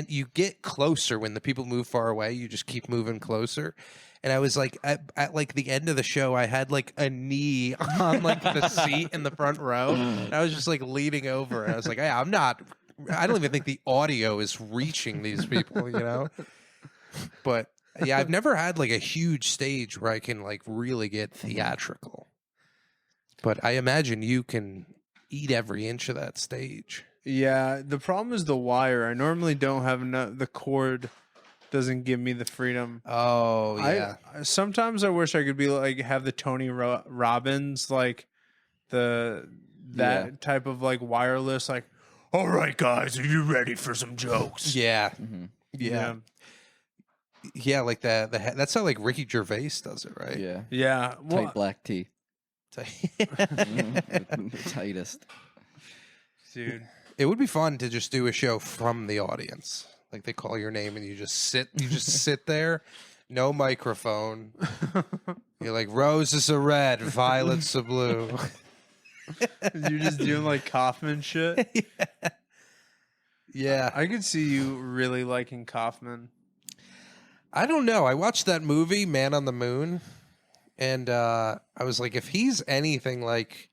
Speaker 2: you get closer when the people move far away. You just keep moving closer. And I was like, at like the end of the show, I had like a knee on like the seat in the front row. And I was just like leaning over. And I was like, hey, I don't even think the audio is reaching these people, you know? But yeah, I've never had like a huge stage where I can like really get theatrical. But I imagine you can eat every inch of that stage.
Speaker 4: Yeah, the problem is the wire. I normally don't have enough. The cord doesn't give me the freedom.
Speaker 2: Oh, yeah.
Speaker 4: Sometimes I wish I could be like have the Tony Robbins, like that type of like wireless, like, all right, guys, are you ready for some jokes?
Speaker 2: Yeah.
Speaker 1: Mm-hmm.
Speaker 2: Yeah. Yeah, like that's how like Ricky Gervais does it, right?
Speaker 1: Yeah.
Speaker 4: Yeah. Well,
Speaker 1: Tight black tee. The tightest.
Speaker 4: Dude.
Speaker 2: It would be fun to just do a show from the audience. Like they call your name and you just sit there, no microphone. You're like, roses are red, violets are blue.
Speaker 4: You're just doing like Kaufman shit.
Speaker 2: Yeah.
Speaker 4: I could see you really liking Kaufman.
Speaker 2: I don't know. I watched that movie, Man on the Moon, and I was like, if he's anything like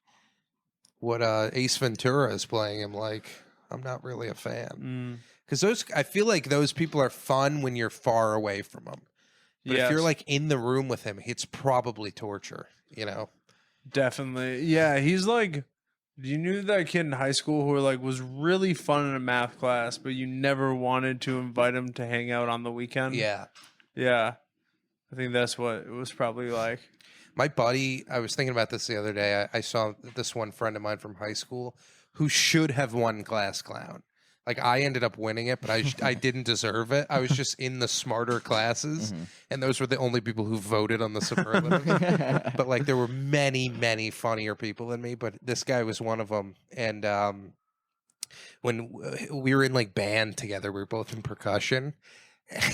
Speaker 2: what Ace Ventura is playing him like, I'm not really a fan. Because I feel like those people are fun when you're far away from them. But if you're like in the room with him, it's probably torture, you know?
Speaker 4: Definitely. Yeah, he's like, you knew that kid in high school who like was really fun in a math class, but you never wanted to invite him to hang out on the weekend?
Speaker 2: Yeah.
Speaker 4: Yeah. I think that's what it was probably like.
Speaker 2: My buddy, I was thinking about this the other day. I saw this one friend of mine from high school who should have won Class Clown. Like, I ended up winning it, but I didn't deserve it. I was just in the smarter classes, and those were the only people who voted on the superlative. But, like, there were many, many funnier people than me, but this guy was one of them. And when we were in, like, band together, we were both in percussion.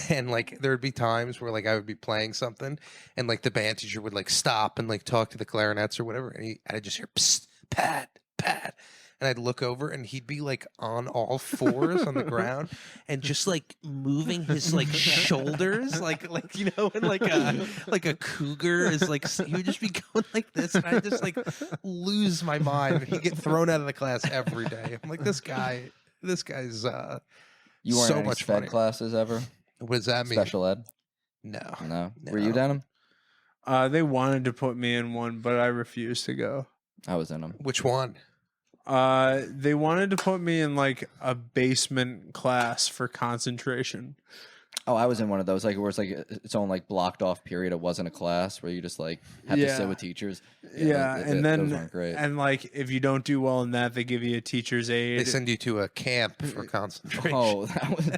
Speaker 2: And, like, there would be times where, like, I would be playing something, and, like, the band teacher would, like, stop and, like, talk to the clarinets or whatever, and I'd just hear, psst, pat, pat. And I'd look over, and he'd be like on all fours on the ground, and just like moving his like shoulders, like you know, and like a cougar is like he would just be going like this, and I'd just like lose my mind. He'd get thrown out of the class every day. I'm like, this guy's
Speaker 1: You weren't
Speaker 2: so
Speaker 1: in any
Speaker 2: much
Speaker 1: sped
Speaker 2: funny.
Speaker 1: classes ever?
Speaker 2: What does that mean?
Speaker 1: Special ed?
Speaker 2: No.
Speaker 1: Were you Denham?
Speaker 4: They wanted to put me in one, but I refused to go.
Speaker 1: I was in them.
Speaker 2: Which one?
Speaker 4: They wanted to put me in like a basement class for concentration.
Speaker 1: Oh, I was in one of those, like where it's like its own like blocked off period. It wasn't a class where you just like had to sit with teachers.
Speaker 4: Yeah, and then
Speaker 1: those weren't great.
Speaker 4: and like if you don't do well in that, they give you a teacher's aid.
Speaker 2: They send you to a camp for concentration.
Speaker 1: Oh, that was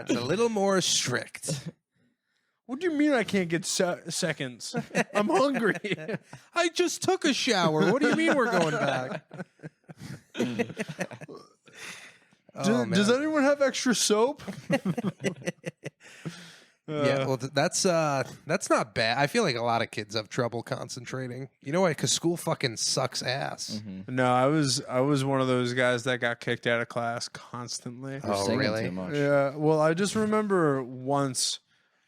Speaker 2: It's a little more strict.
Speaker 4: What do you mean I can't get seconds? I'm hungry.
Speaker 2: I just took a shower. What do you mean we're going back?
Speaker 4: Does anyone have extra soap?
Speaker 2: Yeah, well, that's not bad. I feel like a lot of kids have trouble concentrating. You know why? Because school fucking sucks ass.
Speaker 4: No, I was one of those guys that got kicked out of class constantly.
Speaker 2: Oh, really?
Speaker 1: Too much.
Speaker 4: Yeah. Well, I just remember once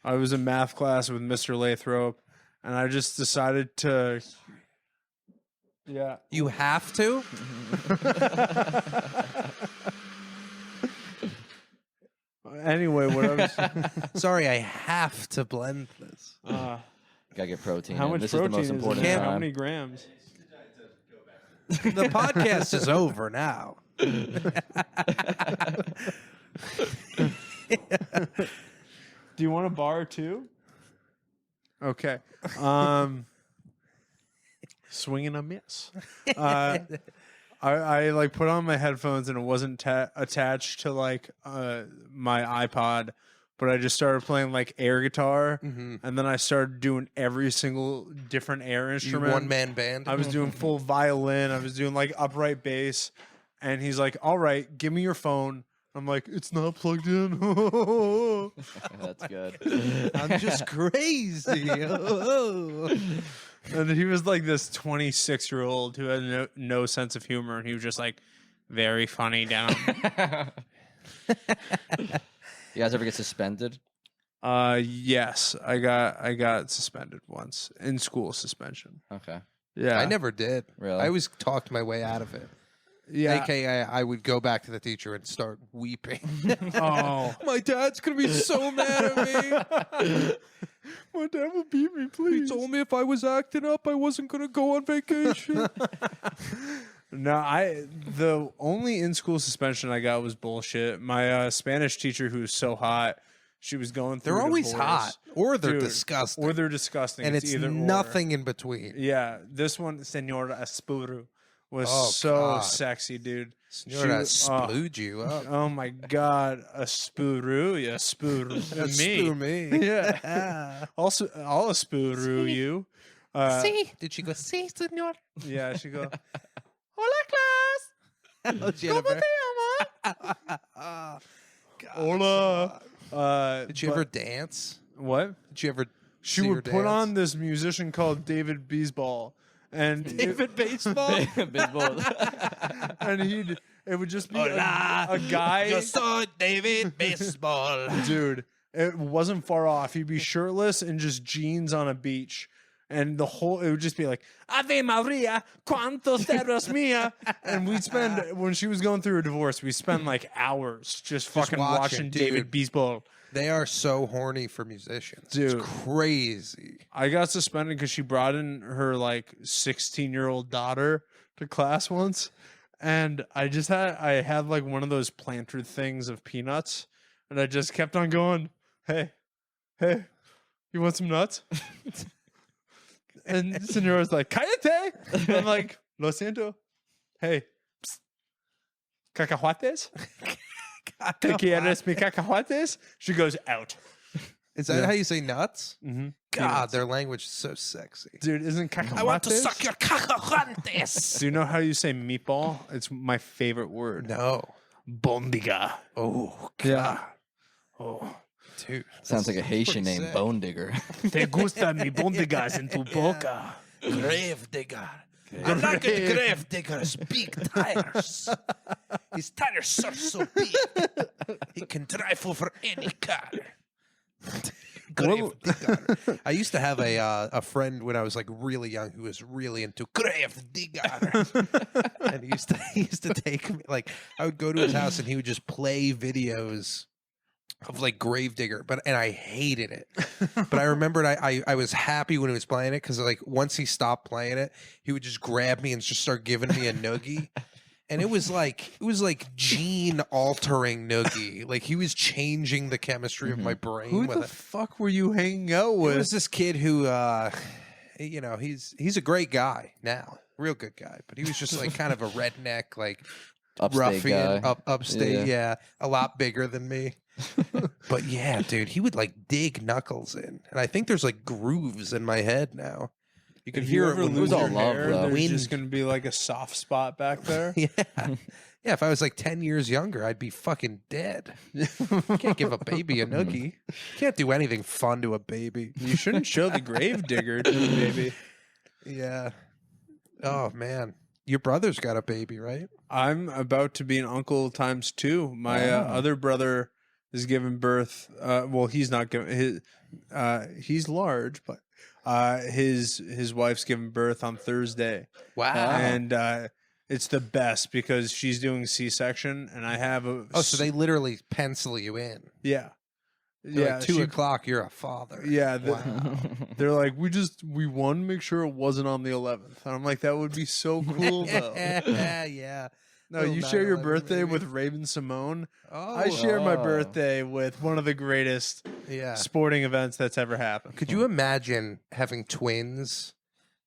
Speaker 4: I was in math class with Mr. Lathrop, and I just decided to. Yeah.
Speaker 2: You have to?
Speaker 4: Anyway, what I was.
Speaker 2: Sorry, I have to blend this.
Speaker 1: Gotta get protein.
Speaker 4: How much
Speaker 1: This
Speaker 4: protein
Speaker 1: is the most important
Speaker 4: in it?
Speaker 1: time.
Speaker 4: How many grams?
Speaker 2: The podcast is over now.
Speaker 4: Do you want a bar too? Okay. Swing and a miss. I like put on my headphones and it wasn't attached to like my iPod, but I just started playing like air guitar, and then I started doing every single different air instrument.
Speaker 2: One man band.
Speaker 4: I was doing full violin. I was doing like upright bass, and he's like, "All right, give me your phone." I'm like, "It's not plugged in."
Speaker 1: That's good.
Speaker 2: I'm just crazy.
Speaker 4: And he was like this 26-year-old who had no sense of humor, and he was just like, very funny down.
Speaker 1: You guys ever get suspended?
Speaker 4: Yes, I got suspended once in school suspension.
Speaker 1: Okay.
Speaker 4: Yeah,
Speaker 2: I never did.
Speaker 1: Really?
Speaker 2: I always talked my way out of it.
Speaker 4: Yeah.
Speaker 2: AKA, I would go back to the teacher and start weeping.
Speaker 4: Oh,
Speaker 2: My dad's going to be so mad at me.
Speaker 4: my dad will beat me, please.
Speaker 2: He told me if I was acting up, I wasn't going to go on vacation.
Speaker 4: No, the only in-school suspension I got was bullshit. My Spanish teacher, who was so hot, she was going through.
Speaker 2: They're always
Speaker 4: divorce.
Speaker 2: hot, or they're
Speaker 4: Dude,
Speaker 2: disgusting.
Speaker 4: or they're disgusting,
Speaker 2: and it's
Speaker 4: either
Speaker 2: nothing in between.
Speaker 4: Yeah, this one, Senora Espuru, was
Speaker 2: Oh,
Speaker 4: so
Speaker 2: God.
Speaker 4: sexy, dude.
Speaker 2: Senora splooed you up.
Speaker 4: Oh my God, Espuru, yeah, Espuru me.
Speaker 2: me.
Speaker 4: Yeah. Also, I'll Espuru you.
Speaker 2: See? Did she go, see, senor?
Speaker 4: Yeah, she go.
Speaker 2: Hola, class.
Speaker 4: ¿Cómo te
Speaker 2: llamas?
Speaker 4: Hola.
Speaker 2: Did you ever dance?
Speaker 4: What?
Speaker 2: Did you ever
Speaker 4: she would put on this musician called David Beesball, and
Speaker 2: David Baseball.
Speaker 1: Baseball.
Speaker 4: and it would just be a guy.
Speaker 2: Yo soy David Baseball.
Speaker 4: Dude, it wasn't far off. He'd be shirtless and just jeans on a beach. And it would just be like, Ave Maria, cuantos terras mia. And we'd spend, when she was going through a divorce, we spend like hours just fucking watching David Beesball.
Speaker 2: They are so horny for musicians. Dude. It's crazy.
Speaker 4: I got suspended because she brought in her like 16-year-old daughter to class once. And I had like one of those planter things of peanuts. And I just kept on going, hey, you want some nuts? And the señora's like, cállate. I'm like, lo siento. Hey, psst. Cacahuates? ¿Te quieres mi cacahuates? She goes, out.
Speaker 2: Is that how you say nuts?
Speaker 4: Mm-hmm.
Speaker 2: God, their language is so sexy.
Speaker 4: Dude, isn't cacahuates?
Speaker 2: I want to suck your cacahuates.
Speaker 4: Do you know how you say meatball? It's my favorite word.
Speaker 2: No.
Speaker 4: Bondiga.
Speaker 2: Oh, God.
Speaker 4: Yeah. Oh.
Speaker 2: Dude.
Speaker 1: Sounds like a Haitian name,
Speaker 2: sick.
Speaker 1: Bone Digger.
Speaker 4: Te gusta mi bondigas en tu boca.
Speaker 2: Grave digger. I like a grave digger's big tires. His tires are so big, he can drive over any car. Grave digger. I used to have a friend when I was like really young who was really into grave digger, and he used to take me, like, I would go to his house and he would just play videos of like Gravedigger, and I hated it. But I remembered I was happy when he was playing it, because like once he stopped playing it, he would just grab me and just start giving me a noogie. And it was like gene altering noogie. Like he was changing the chemistry of my brain.
Speaker 4: Who
Speaker 2: with
Speaker 4: the
Speaker 2: it.
Speaker 4: fuck were you hanging out
Speaker 2: It
Speaker 4: with?
Speaker 2: was this kid who you know, he's a great guy now. Real good guy. But he was just like kind of a redneck, like
Speaker 1: Upstate
Speaker 2: ruffian,
Speaker 1: guy.
Speaker 2: upstate,
Speaker 1: Yeah.
Speaker 2: a lot bigger than me. But yeah, dude, he would like dig knuckles in, and I think there's like grooves in my head now. You can
Speaker 4: If
Speaker 2: hear
Speaker 4: you
Speaker 2: it
Speaker 4: ever
Speaker 2: when
Speaker 4: lose
Speaker 1: all
Speaker 4: your
Speaker 1: love,
Speaker 4: hair,
Speaker 1: though.
Speaker 4: there's
Speaker 2: Wind.
Speaker 4: just going to be like a soft spot back there.
Speaker 2: Yeah, yeah. If I was like 10 years younger, I'd be fucking dead. Can't give a baby a noogie. Can't do anything fun to a baby.
Speaker 4: You shouldn't show the grave digger to the baby.
Speaker 2: Yeah. Oh man, your brother's got a baby, right?
Speaker 4: I'm about to be an uncle times 2. My other brother is giving birth. Well, he's not giving his. He's large, but his wife's giving birth on Thursday.
Speaker 2: Wow.
Speaker 4: And it's the best because she's doing C-section, and I have a.
Speaker 2: Oh, so they literally pencil you in.
Speaker 4: Yeah.
Speaker 2: They're
Speaker 4: Yeah,
Speaker 2: like 2 o'clock, you're a father.
Speaker 4: Yeah,
Speaker 2: Wow.
Speaker 4: they're like, we wanted to make sure it wasn't on the 11th. And I'm like, that would be so cool though.
Speaker 2: Yeah.
Speaker 4: No,
Speaker 2: Little
Speaker 4: you share your
Speaker 2: 9/11
Speaker 4: birthday
Speaker 2: baby.
Speaker 4: with Raven Simone.
Speaker 2: Oh,
Speaker 4: I share my
Speaker 1: Oh.
Speaker 4: birthday with one of the greatest
Speaker 2: yeah.
Speaker 4: sporting events that's ever happened.
Speaker 2: Could you imagine having twins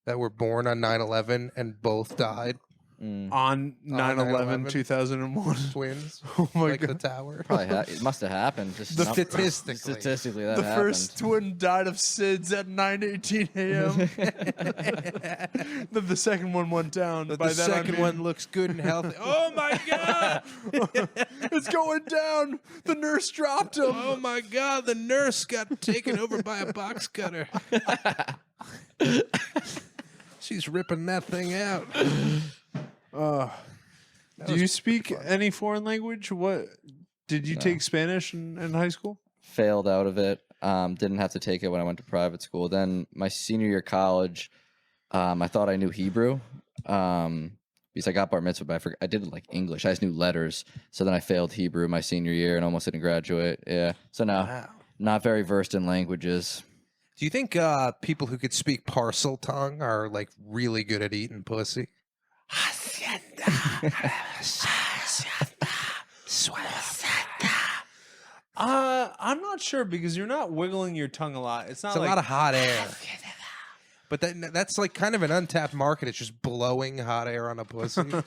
Speaker 2: that were born on 9/11 and both died?
Speaker 4: On 9/11, 2001.
Speaker 2: Twins?
Speaker 4: Oh my
Speaker 2: Like the
Speaker 4: god.
Speaker 2: tower?
Speaker 1: Probably it must have happened. Just
Speaker 4: The
Speaker 2: Statistically.
Speaker 1: that
Speaker 4: The
Speaker 1: happened.
Speaker 4: first twin died of SIDS at 9:18 a.m. Then the second one went down.
Speaker 2: But
Speaker 4: By
Speaker 2: the
Speaker 4: that I
Speaker 2: second
Speaker 4: mean,
Speaker 2: one looks good and healthy. Oh my god!
Speaker 4: it's going down. The nurse dropped him.
Speaker 2: Oh my god! The nurse got taken over by a box cutter. She's ripping that thing out.
Speaker 4: Do you speak any foreign language? What did you take Spanish in high school?
Speaker 1: Failed out of it. Didn't have to take it when I went to private school. Then my senior year of college, I thought I knew Hebrew. Because I got bar mitzvah, but I did like English. I just knew letters. So then I failed Hebrew my senior year and almost didn't graduate. Yeah. So now, not very versed in languages.
Speaker 2: Do you think people who could speak parcel tongue are like really good at eating pussy?
Speaker 4: I'm not sure because you're not wiggling your tongue a lot. It's not
Speaker 2: It's a
Speaker 4: like
Speaker 2: lot of hot air. But that's like kind of an untapped market. It's just blowing hot air on a pussy. All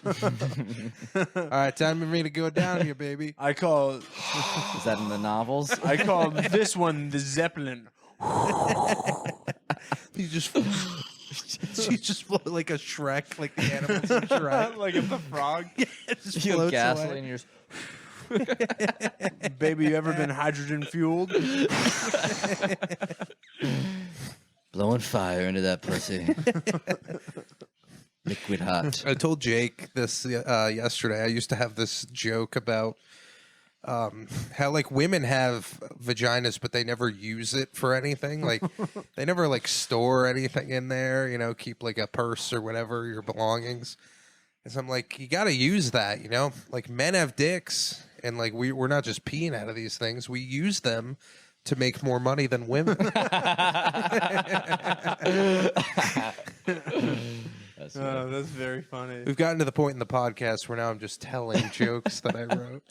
Speaker 2: right, time for me to go down here, baby.
Speaker 4: I call
Speaker 1: Is that in the novels?
Speaker 4: I call this one the Zeppelin.
Speaker 2: You just she's just like a Shrek, like the animals in Shrek.
Speaker 4: Like it's a frog.
Speaker 2: It just
Speaker 1: You have
Speaker 2: floats
Speaker 1: gasoline
Speaker 2: away.
Speaker 1: in your...
Speaker 4: Baby, you ever been hydrogen fueled?
Speaker 1: Blowing fire into that pussy. Liquid hot.
Speaker 2: I told Jake this yesterday. I used to have this joke about how like women have vaginas, but they never use it for anything. Like they never like store anything in there, you know, keep like a purse or whatever, your belongings. And so I'm like, you got to use that, you know, like men have dicks and like we're not just peeing out of these things. We use them to make more money than women.
Speaker 4: That's very funny.
Speaker 2: We've gotten to the point in the podcast where now I'm just telling jokes that I wrote.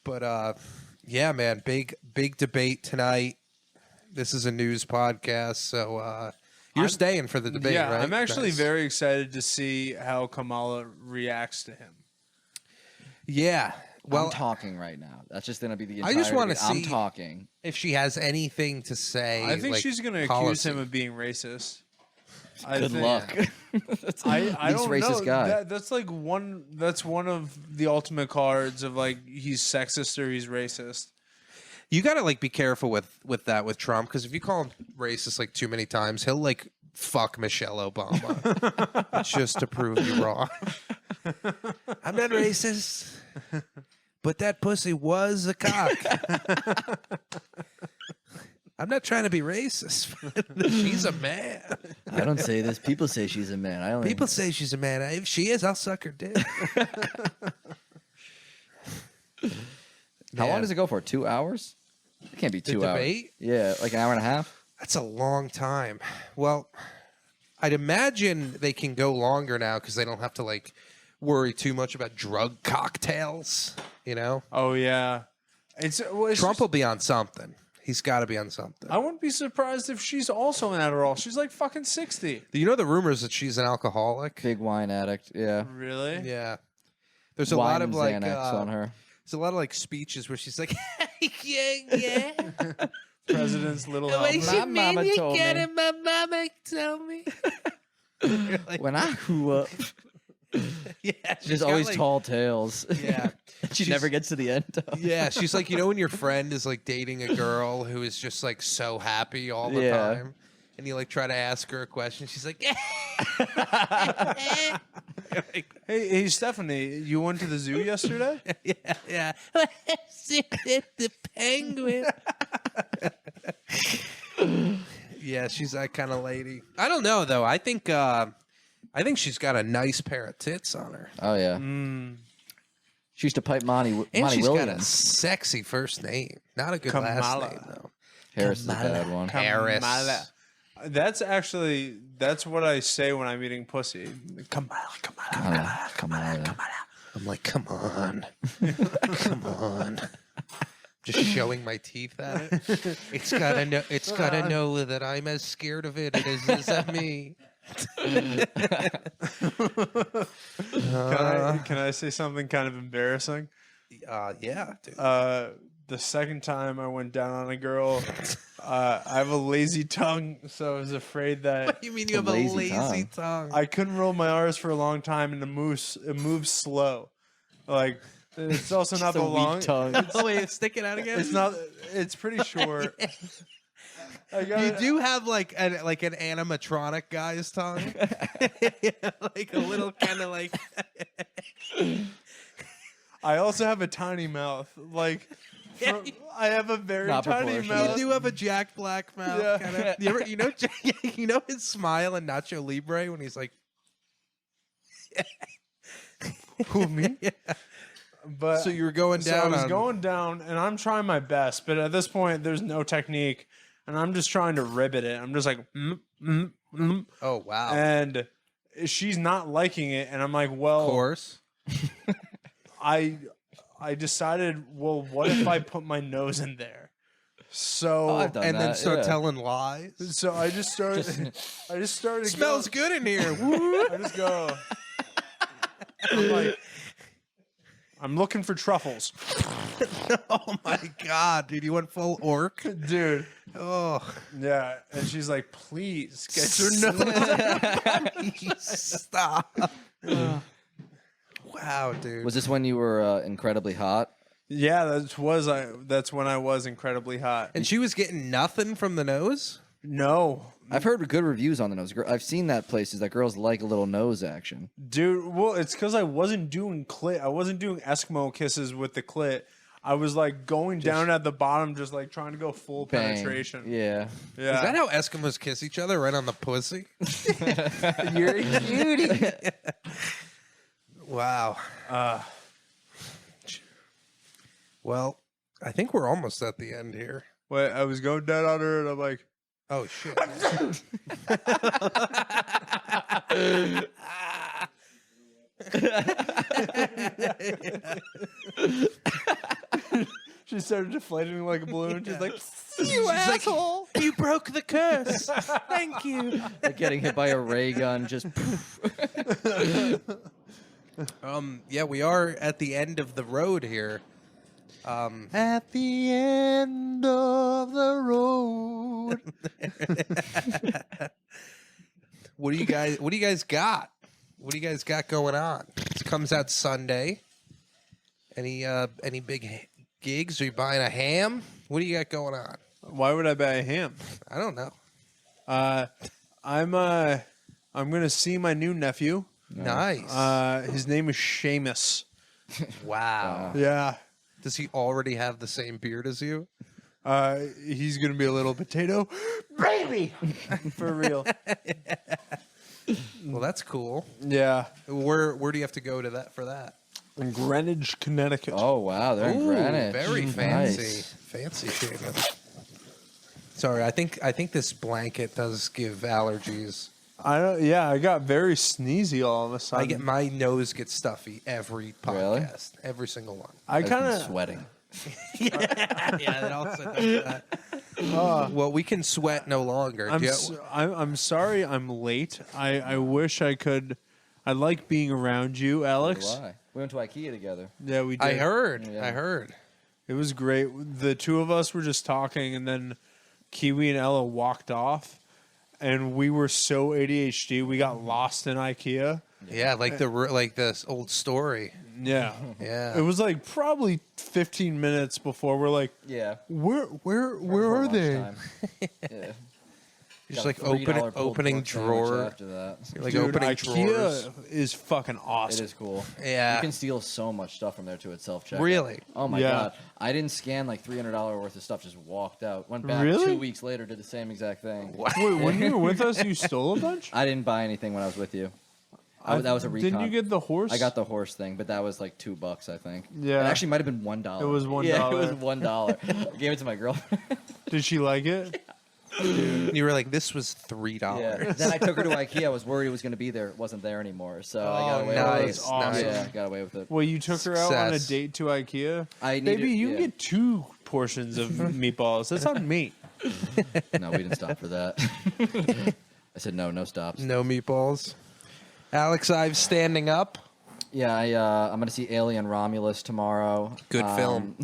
Speaker 2: But yeah, man, big debate tonight. This is a news podcast, so you're staying for the debate,
Speaker 4: yeah,
Speaker 2: right?
Speaker 4: I'm actually
Speaker 2: Nice.
Speaker 4: very excited to see how Kamala reacts to him.
Speaker 2: Yeah. Well,
Speaker 1: I'm talking right now. That's just going to be the
Speaker 2: I
Speaker 1: entire
Speaker 2: just wanna
Speaker 1: debate. I'm
Speaker 2: see-
Speaker 1: talking.
Speaker 2: if she has anything to say,
Speaker 4: I think
Speaker 2: like,
Speaker 4: she's going to accuse
Speaker 2: policy.
Speaker 4: him of being racist.
Speaker 1: Good luck. That's
Speaker 4: I
Speaker 1: least
Speaker 4: don't
Speaker 1: racist
Speaker 4: know.
Speaker 1: guy.
Speaker 4: That's like that's one of the ultimate cards of like he's sexist or he's racist.
Speaker 2: You got to like be careful with that with Trump, because if you call him racist like too many times, he'll like fuck Michelle Obama just to prove you wrong. I'm not racist, but that pussy was a cock. I'm not trying to be racist. She's a man.
Speaker 1: I don't say this. People say she's a man. I only
Speaker 2: People say she's a man. If she is, I'll suck her dick.
Speaker 1: How long does it go for? 2 hours? It can't be
Speaker 2: The
Speaker 1: 2 hours.
Speaker 2: debate?
Speaker 1: Yeah, like an hour and a half.
Speaker 2: That's a long time. Well, I'd imagine they can go longer now because they don't have to like worry too much about drug cocktails. You know,
Speaker 4: Oh yeah, it's
Speaker 2: Trump
Speaker 4: just-
Speaker 2: will be on something. He's got to be on something.
Speaker 4: I wouldn't be surprised if she's also an Adderall. She's like fucking 60.
Speaker 2: Do you know the rumors that she's an alcoholic?
Speaker 1: Big wine addict. Yeah.
Speaker 4: Really?
Speaker 2: Yeah. There's a
Speaker 1: Wine
Speaker 2: lot of like
Speaker 1: Xanax on her.
Speaker 2: there's a lot of like speeches where she's like, yeah.
Speaker 4: President's little
Speaker 2: The way
Speaker 4: helper.
Speaker 2: she
Speaker 1: My mama
Speaker 2: made me
Speaker 1: told
Speaker 2: get
Speaker 1: me.
Speaker 2: it, my mama told me.
Speaker 1: When I grew up,
Speaker 2: Yeah,
Speaker 1: she's
Speaker 2: got,
Speaker 1: always
Speaker 2: like-
Speaker 1: tall tales.
Speaker 2: Yeah.
Speaker 1: she
Speaker 2: She's-
Speaker 1: never gets to the end.
Speaker 2: Yeah, she's like, you know, when your friend is like dating a girl who is just like so happy all the
Speaker 1: Yeah.
Speaker 2: time, and you like try to ask her a question, she's like,
Speaker 4: Hey, Stephanie, you went to the zoo yesterday?
Speaker 2: yeah. The penguin. Yeah, she's that kind of lady. I don't know though. I think she's got a nice pair of tits on her,
Speaker 1: Oh yeah. She used to pipe Monty
Speaker 2: and she's got a
Speaker 1: Williams.
Speaker 2: sexy first name. Not a good last
Speaker 4: Kamala.
Speaker 2: name though.
Speaker 1: Harris is a bad one.
Speaker 2: Harris.
Speaker 4: Kamala. That's what I say when I'm eating pussy. Kamala.
Speaker 1: Come on.
Speaker 2: I'm like, come on, come on. Just showing my teeth at it. It's gotta know. It's gotta know that I'm as scared of it as of me.
Speaker 4: Can I say something kind of embarrassing?
Speaker 2: Yeah, dude.
Speaker 4: The second time I went down on a girl, I have a lazy tongue, so I was afraid that
Speaker 2: What do you mean you have a
Speaker 1: lazy
Speaker 2: lazy tongue?
Speaker 4: I couldn't roll my R's for a long time, and it moves slow. Like it's also not
Speaker 1: Just a
Speaker 4: the
Speaker 1: weak
Speaker 4: long.
Speaker 1: tongue.
Speaker 2: Oh wait, it's sticking out again.
Speaker 4: It's not. It's pretty short. I got
Speaker 2: You do have like an animatronic guy's tongue, like a little kind of like.
Speaker 4: I also have a tiny mouth. Like I have a very
Speaker 1: Not
Speaker 4: tiny
Speaker 1: proportional.
Speaker 4: mouth.
Speaker 2: You do have a Jack Black mouth.
Speaker 4: Yeah.
Speaker 2: Kinda. You know his smile in Nacho Libre when he's like,
Speaker 4: Who, me?
Speaker 2: Yeah.
Speaker 4: But
Speaker 2: So you were going
Speaker 4: so I
Speaker 2: down.
Speaker 4: was
Speaker 2: on-
Speaker 4: going down, and I'm trying my best, but at this point, there's no technique, and I'm just trying to ribbit it. I'm just like,
Speaker 2: Oh wow!
Speaker 4: and she's not liking it, and I'm like, well,
Speaker 2: Of course.
Speaker 4: I decided, well, what if I put my nose in there? So
Speaker 1: Oh, I've done
Speaker 2: And then
Speaker 1: that,
Speaker 2: start
Speaker 1: yeah.
Speaker 2: telling lies.
Speaker 4: so I just started. I just started.
Speaker 2: Smells
Speaker 4: going,
Speaker 2: good in here.
Speaker 4: I just go. I'm like, I'm looking for truffles,
Speaker 2: Oh my god, dude! You went full orc.
Speaker 4: dude.
Speaker 2: Oh,
Speaker 4: Yeah, and she's like, please get your nose.
Speaker 2: stop. Wow, dude.
Speaker 1: Was this when you were incredibly hot?
Speaker 4: Yeah, that's when I was incredibly hot.
Speaker 2: And she was getting nothing from the nose?
Speaker 4: No.
Speaker 1: I've heard good reviews on the nose. I've seen that places that girls like a little nose action.
Speaker 4: Dude, well, it's because I wasn't doing clit. I wasn't doing Eskimo kisses with the clit. I was like going down at the bottom, just like trying to go full
Speaker 1: Bang.
Speaker 4: penetration.
Speaker 1: Yeah.
Speaker 4: Yeah.
Speaker 2: Is that how Eskimos kiss each other, right on the pussy?
Speaker 1: You're a cutie.
Speaker 2: Wow. Well, I think we're almost at the end here.
Speaker 4: Wait, I was going down on her, and I'm like,
Speaker 2: oh, shit.
Speaker 4: she started deflating like a balloon. She's like,
Speaker 2: You asshole! Like, you broke the curse. Thank you.
Speaker 1: Like getting hit by a ray gun, just.
Speaker 2: Yeah, we are at the end of the road here.
Speaker 4: at the end of the road.
Speaker 2: What do you guys got? What do you guys got going on? It comes out Sunday. Any big gigs? Are you buying a ham? What do you got going on?
Speaker 4: Why would I buy a ham?
Speaker 2: I don't know.
Speaker 4: I'm gonna see my new nephew.
Speaker 2: Nice.
Speaker 4: His name is Seamus.
Speaker 2: Wow.
Speaker 4: Yeah.
Speaker 2: Does he already have the same beard as you?
Speaker 4: He's gonna be a little potato baby for real.
Speaker 2: Well, that's cool.
Speaker 4: Yeah.
Speaker 2: Where do you have to go to that for that?
Speaker 4: In Greenwich, Connecticut.
Speaker 1: Oh wow, they're in Greenwich.
Speaker 2: Very fancy.
Speaker 1: Nice.
Speaker 2: Fancy Seamus. Sorry, I think this blanket does give allergies.
Speaker 4: I got very sneezy all of a sudden.
Speaker 2: My nose gets stuffy every podcast, every single one.
Speaker 4: I kind of
Speaker 1: sweating.
Speaker 2: Yeah, that also does that. Well, we can sweat no longer.
Speaker 4: I'm sorry I'm late. I wish I could. I like being around you, Alex.
Speaker 1: Why? We went to IKEA together.
Speaker 4: Yeah, we did.
Speaker 2: I heard.
Speaker 1: Yeah.
Speaker 2: I heard.
Speaker 4: It was great. The two of us were just talking, and then Kiwi and Ella walked off, and we were so ADHD, we got lost in IKEA.
Speaker 2: Yeah, like this old story.
Speaker 4: Yeah.
Speaker 2: Yeah.
Speaker 4: It was like probably 15 minutes before we're like,
Speaker 1: Yeah.
Speaker 4: where are they?
Speaker 1: Yeah.
Speaker 2: Just
Speaker 1: Got a
Speaker 2: like
Speaker 1: $3 pulled
Speaker 2: opening
Speaker 1: pork sandwich
Speaker 2: drawer.
Speaker 1: after that.
Speaker 2: Like
Speaker 4: Dude,
Speaker 2: opening
Speaker 4: IKEA
Speaker 2: drawers.
Speaker 4: is fucking
Speaker 1: It
Speaker 4: awesome.
Speaker 1: is cool.
Speaker 2: Yeah.
Speaker 1: You can steal so much stuff from there too at self-checkout.
Speaker 2: Really?
Speaker 1: Oh my
Speaker 4: Yeah.
Speaker 1: god. I didn't scan like $300 worth of stuff, just walked out. Went back
Speaker 4: Really?
Speaker 1: 2 weeks later, did the same exact thing.
Speaker 2: Wow.
Speaker 4: Wait, when you were with us, you stole a bunch?
Speaker 1: I didn't buy anything when I was with you. That was a recon.
Speaker 4: Didn't you get the horse?
Speaker 1: I got the horse thing, but that was like $2, I think.
Speaker 4: Yeah.
Speaker 1: It actually might have been $1.
Speaker 4: It was $1.
Speaker 1: Yeah, it was $1. I gave it to my girlfriend.
Speaker 4: Did she like it?
Speaker 2: You were like, this was $3.
Speaker 1: Yeah. Then I took her to IKEA. I was worried it was going to be there. It wasn't there anymore. So I got away with
Speaker 2: nice,
Speaker 1: it.
Speaker 4: That's awesome.
Speaker 1: Yeah, got away with it.
Speaker 4: Well, you took her out on a
Speaker 2: Success.
Speaker 4: date to IKEA?
Speaker 1: I needed-
Speaker 4: Baby, you
Speaker 1: yeah.
Speaker 4: can get 2 portions of meatballs. That's on me.
Speaker 1: No, we didn't stop for that. I said no stops.
Speaker 2: No meatballs. Alex Ives standing up.
Speaker 1: Yeah, I'm going to see Alien Romulus tomorrow.
Speaker 2: Good film.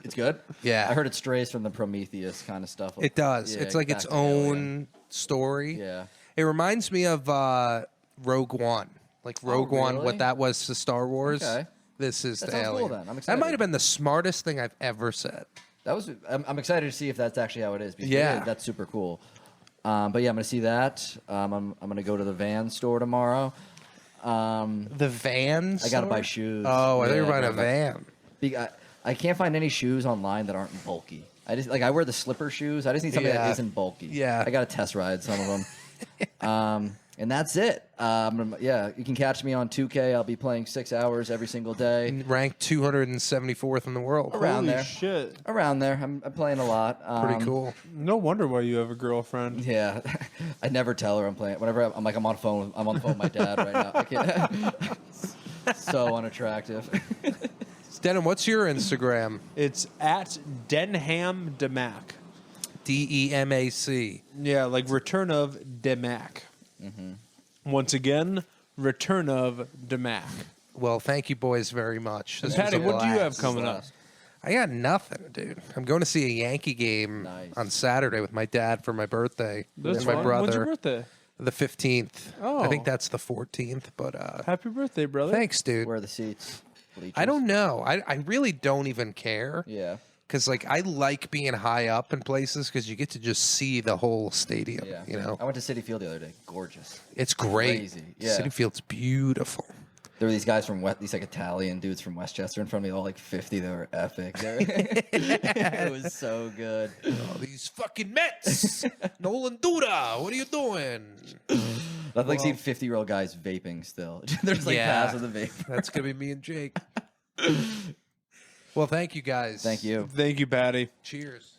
Speaker 1: It's good?
Speaker 2: Yeah.
Speaker 1: I heard it strays from the Prometheus kind of stuff.
Speaker 2: It does.
Speaker 1: Yeah,
Speaker 2: It's like
Speaker 1: back
Speaker 2: its
Speaker 1: to Alien.
Speaker 2: own story.
Speaker 1: Yeah.
Speaker 2: It reminds me of Rogue One. Like Rogue One,
Speaker 1: really?
Speaker 2: what that was to Star Wars.
Speaker 1: Okay.
Speaker 2: This is
Speaker 1: That
Speaker 2: the
Speaker 1: sounds cool
Speaker 2: Alien.
Speaker 1: then. I'm
Speaker 2: That
Speaker 1: excited.
Speaker 2: might have been the smartest thing I've ever said.
Speaker 1: I'm excited to see if that's actually how it is. Because
Speaker 2: Yeah.
Speaker 1: that's super cool. But yeah, I'm going to see that. I'm going to go to the Van store tomorrow.
Speaker 2: The Van
Speaker 1: I got to
Speaker 2: store?
Speaker 1: buy shoes.
Speaker 2: Oh, I thought you were
Speaker 1: Yeah,
Speaker 2: buying a
Speaker 1: gotta buy-
Speaker 2: van.
Speaker 1: I can't find any shoes online that aren't bulky. I wear the slipper shoes. I just need something
Speaker 2: Yeah.
Speaker 1: that isn't bulky.
Speaker 2: Yeah.
Speaker 1: I got to test ride some of them. And that's it. Yeah, you can catch me on 2K. I'll be playing 6 hours every single day.
Speaker 2: Ranked 274th in the world.
Speaker 1: Around
Speaker 4: Holy
Speaker 1: there.
Speaker 4: shit.
Speaker 1: Around there. I'm playing a lot.
Speaker 2: Pretty cool.
Speaker 4: No wonder why you have a girlfriend.
Speaker 1: Yeah, I never tell her I'm playing. Whenever I'm on the phone with my dad right now. I can't. So unattractive.
Speaker 2: Denham, what's your Instagram?
Speaker 4: It's at Denham Demac.
Speaker 2: DEMAC.
Speaker 4: Yeah, like Return of Demac. Once again, Return of Demac.
Speaker 2: Well, thank you boys very much. This was
Speaker 4: Patty,
Speaker 2: a
Speaker 4: what do you have
Speaker 2: blast.
Speaker 4: coming up?
Speaker 2: I got nothing, dude. I'm going to see a Yankee game
Speaker 1: Nice.
Speaker 2: on Saturday with my dad for my birthday.
Speaker 4: That's
Speaker 2: and my
Speaker 4: fun.
Speaker 2: brother.
Speaker 4: When's your birthday?
Speaker 2: The 15th.
Speaker 4: Oh.
Speaker 2: I think that's the 14th, but
Speaker 4: Happy birthday, brother.
Speaker 2: thanks, dude.
Speaker 1: Where are the seats? bleachers?
Speaker 2: I don't know. I really don't even care.
Speaker 1: Yeah.
Speaker 2: Because, like, I like being high up in places because you get to just see the whole stadium,
Speaker 1: Yeah.
Speaker 2: you know?
Speaker 1: I went to Citi Field the other day. Gorgeous.
Speaker 2: It's great.
Speaker 1: Crazy. Yeah.
Speaker 2: Citi Field's beautiful.
Speaker 1: There were these guys from these like Italian dudes from Westchester in front of me, all like 50. They were epic. It was so good.
Speaker 2: Oh, these fucking Mets. Nolan Duda, what are you doing?
Speaker 1: I've like seen 50-year-old guys vaping still. There's like paths of the vape.
Speaker 2: That's going to be me and Jake. Well, thank you guys.
Speaker 1: Thank you.
Speaker 4: Thank you, Patty.
Speaker 2: Cheers.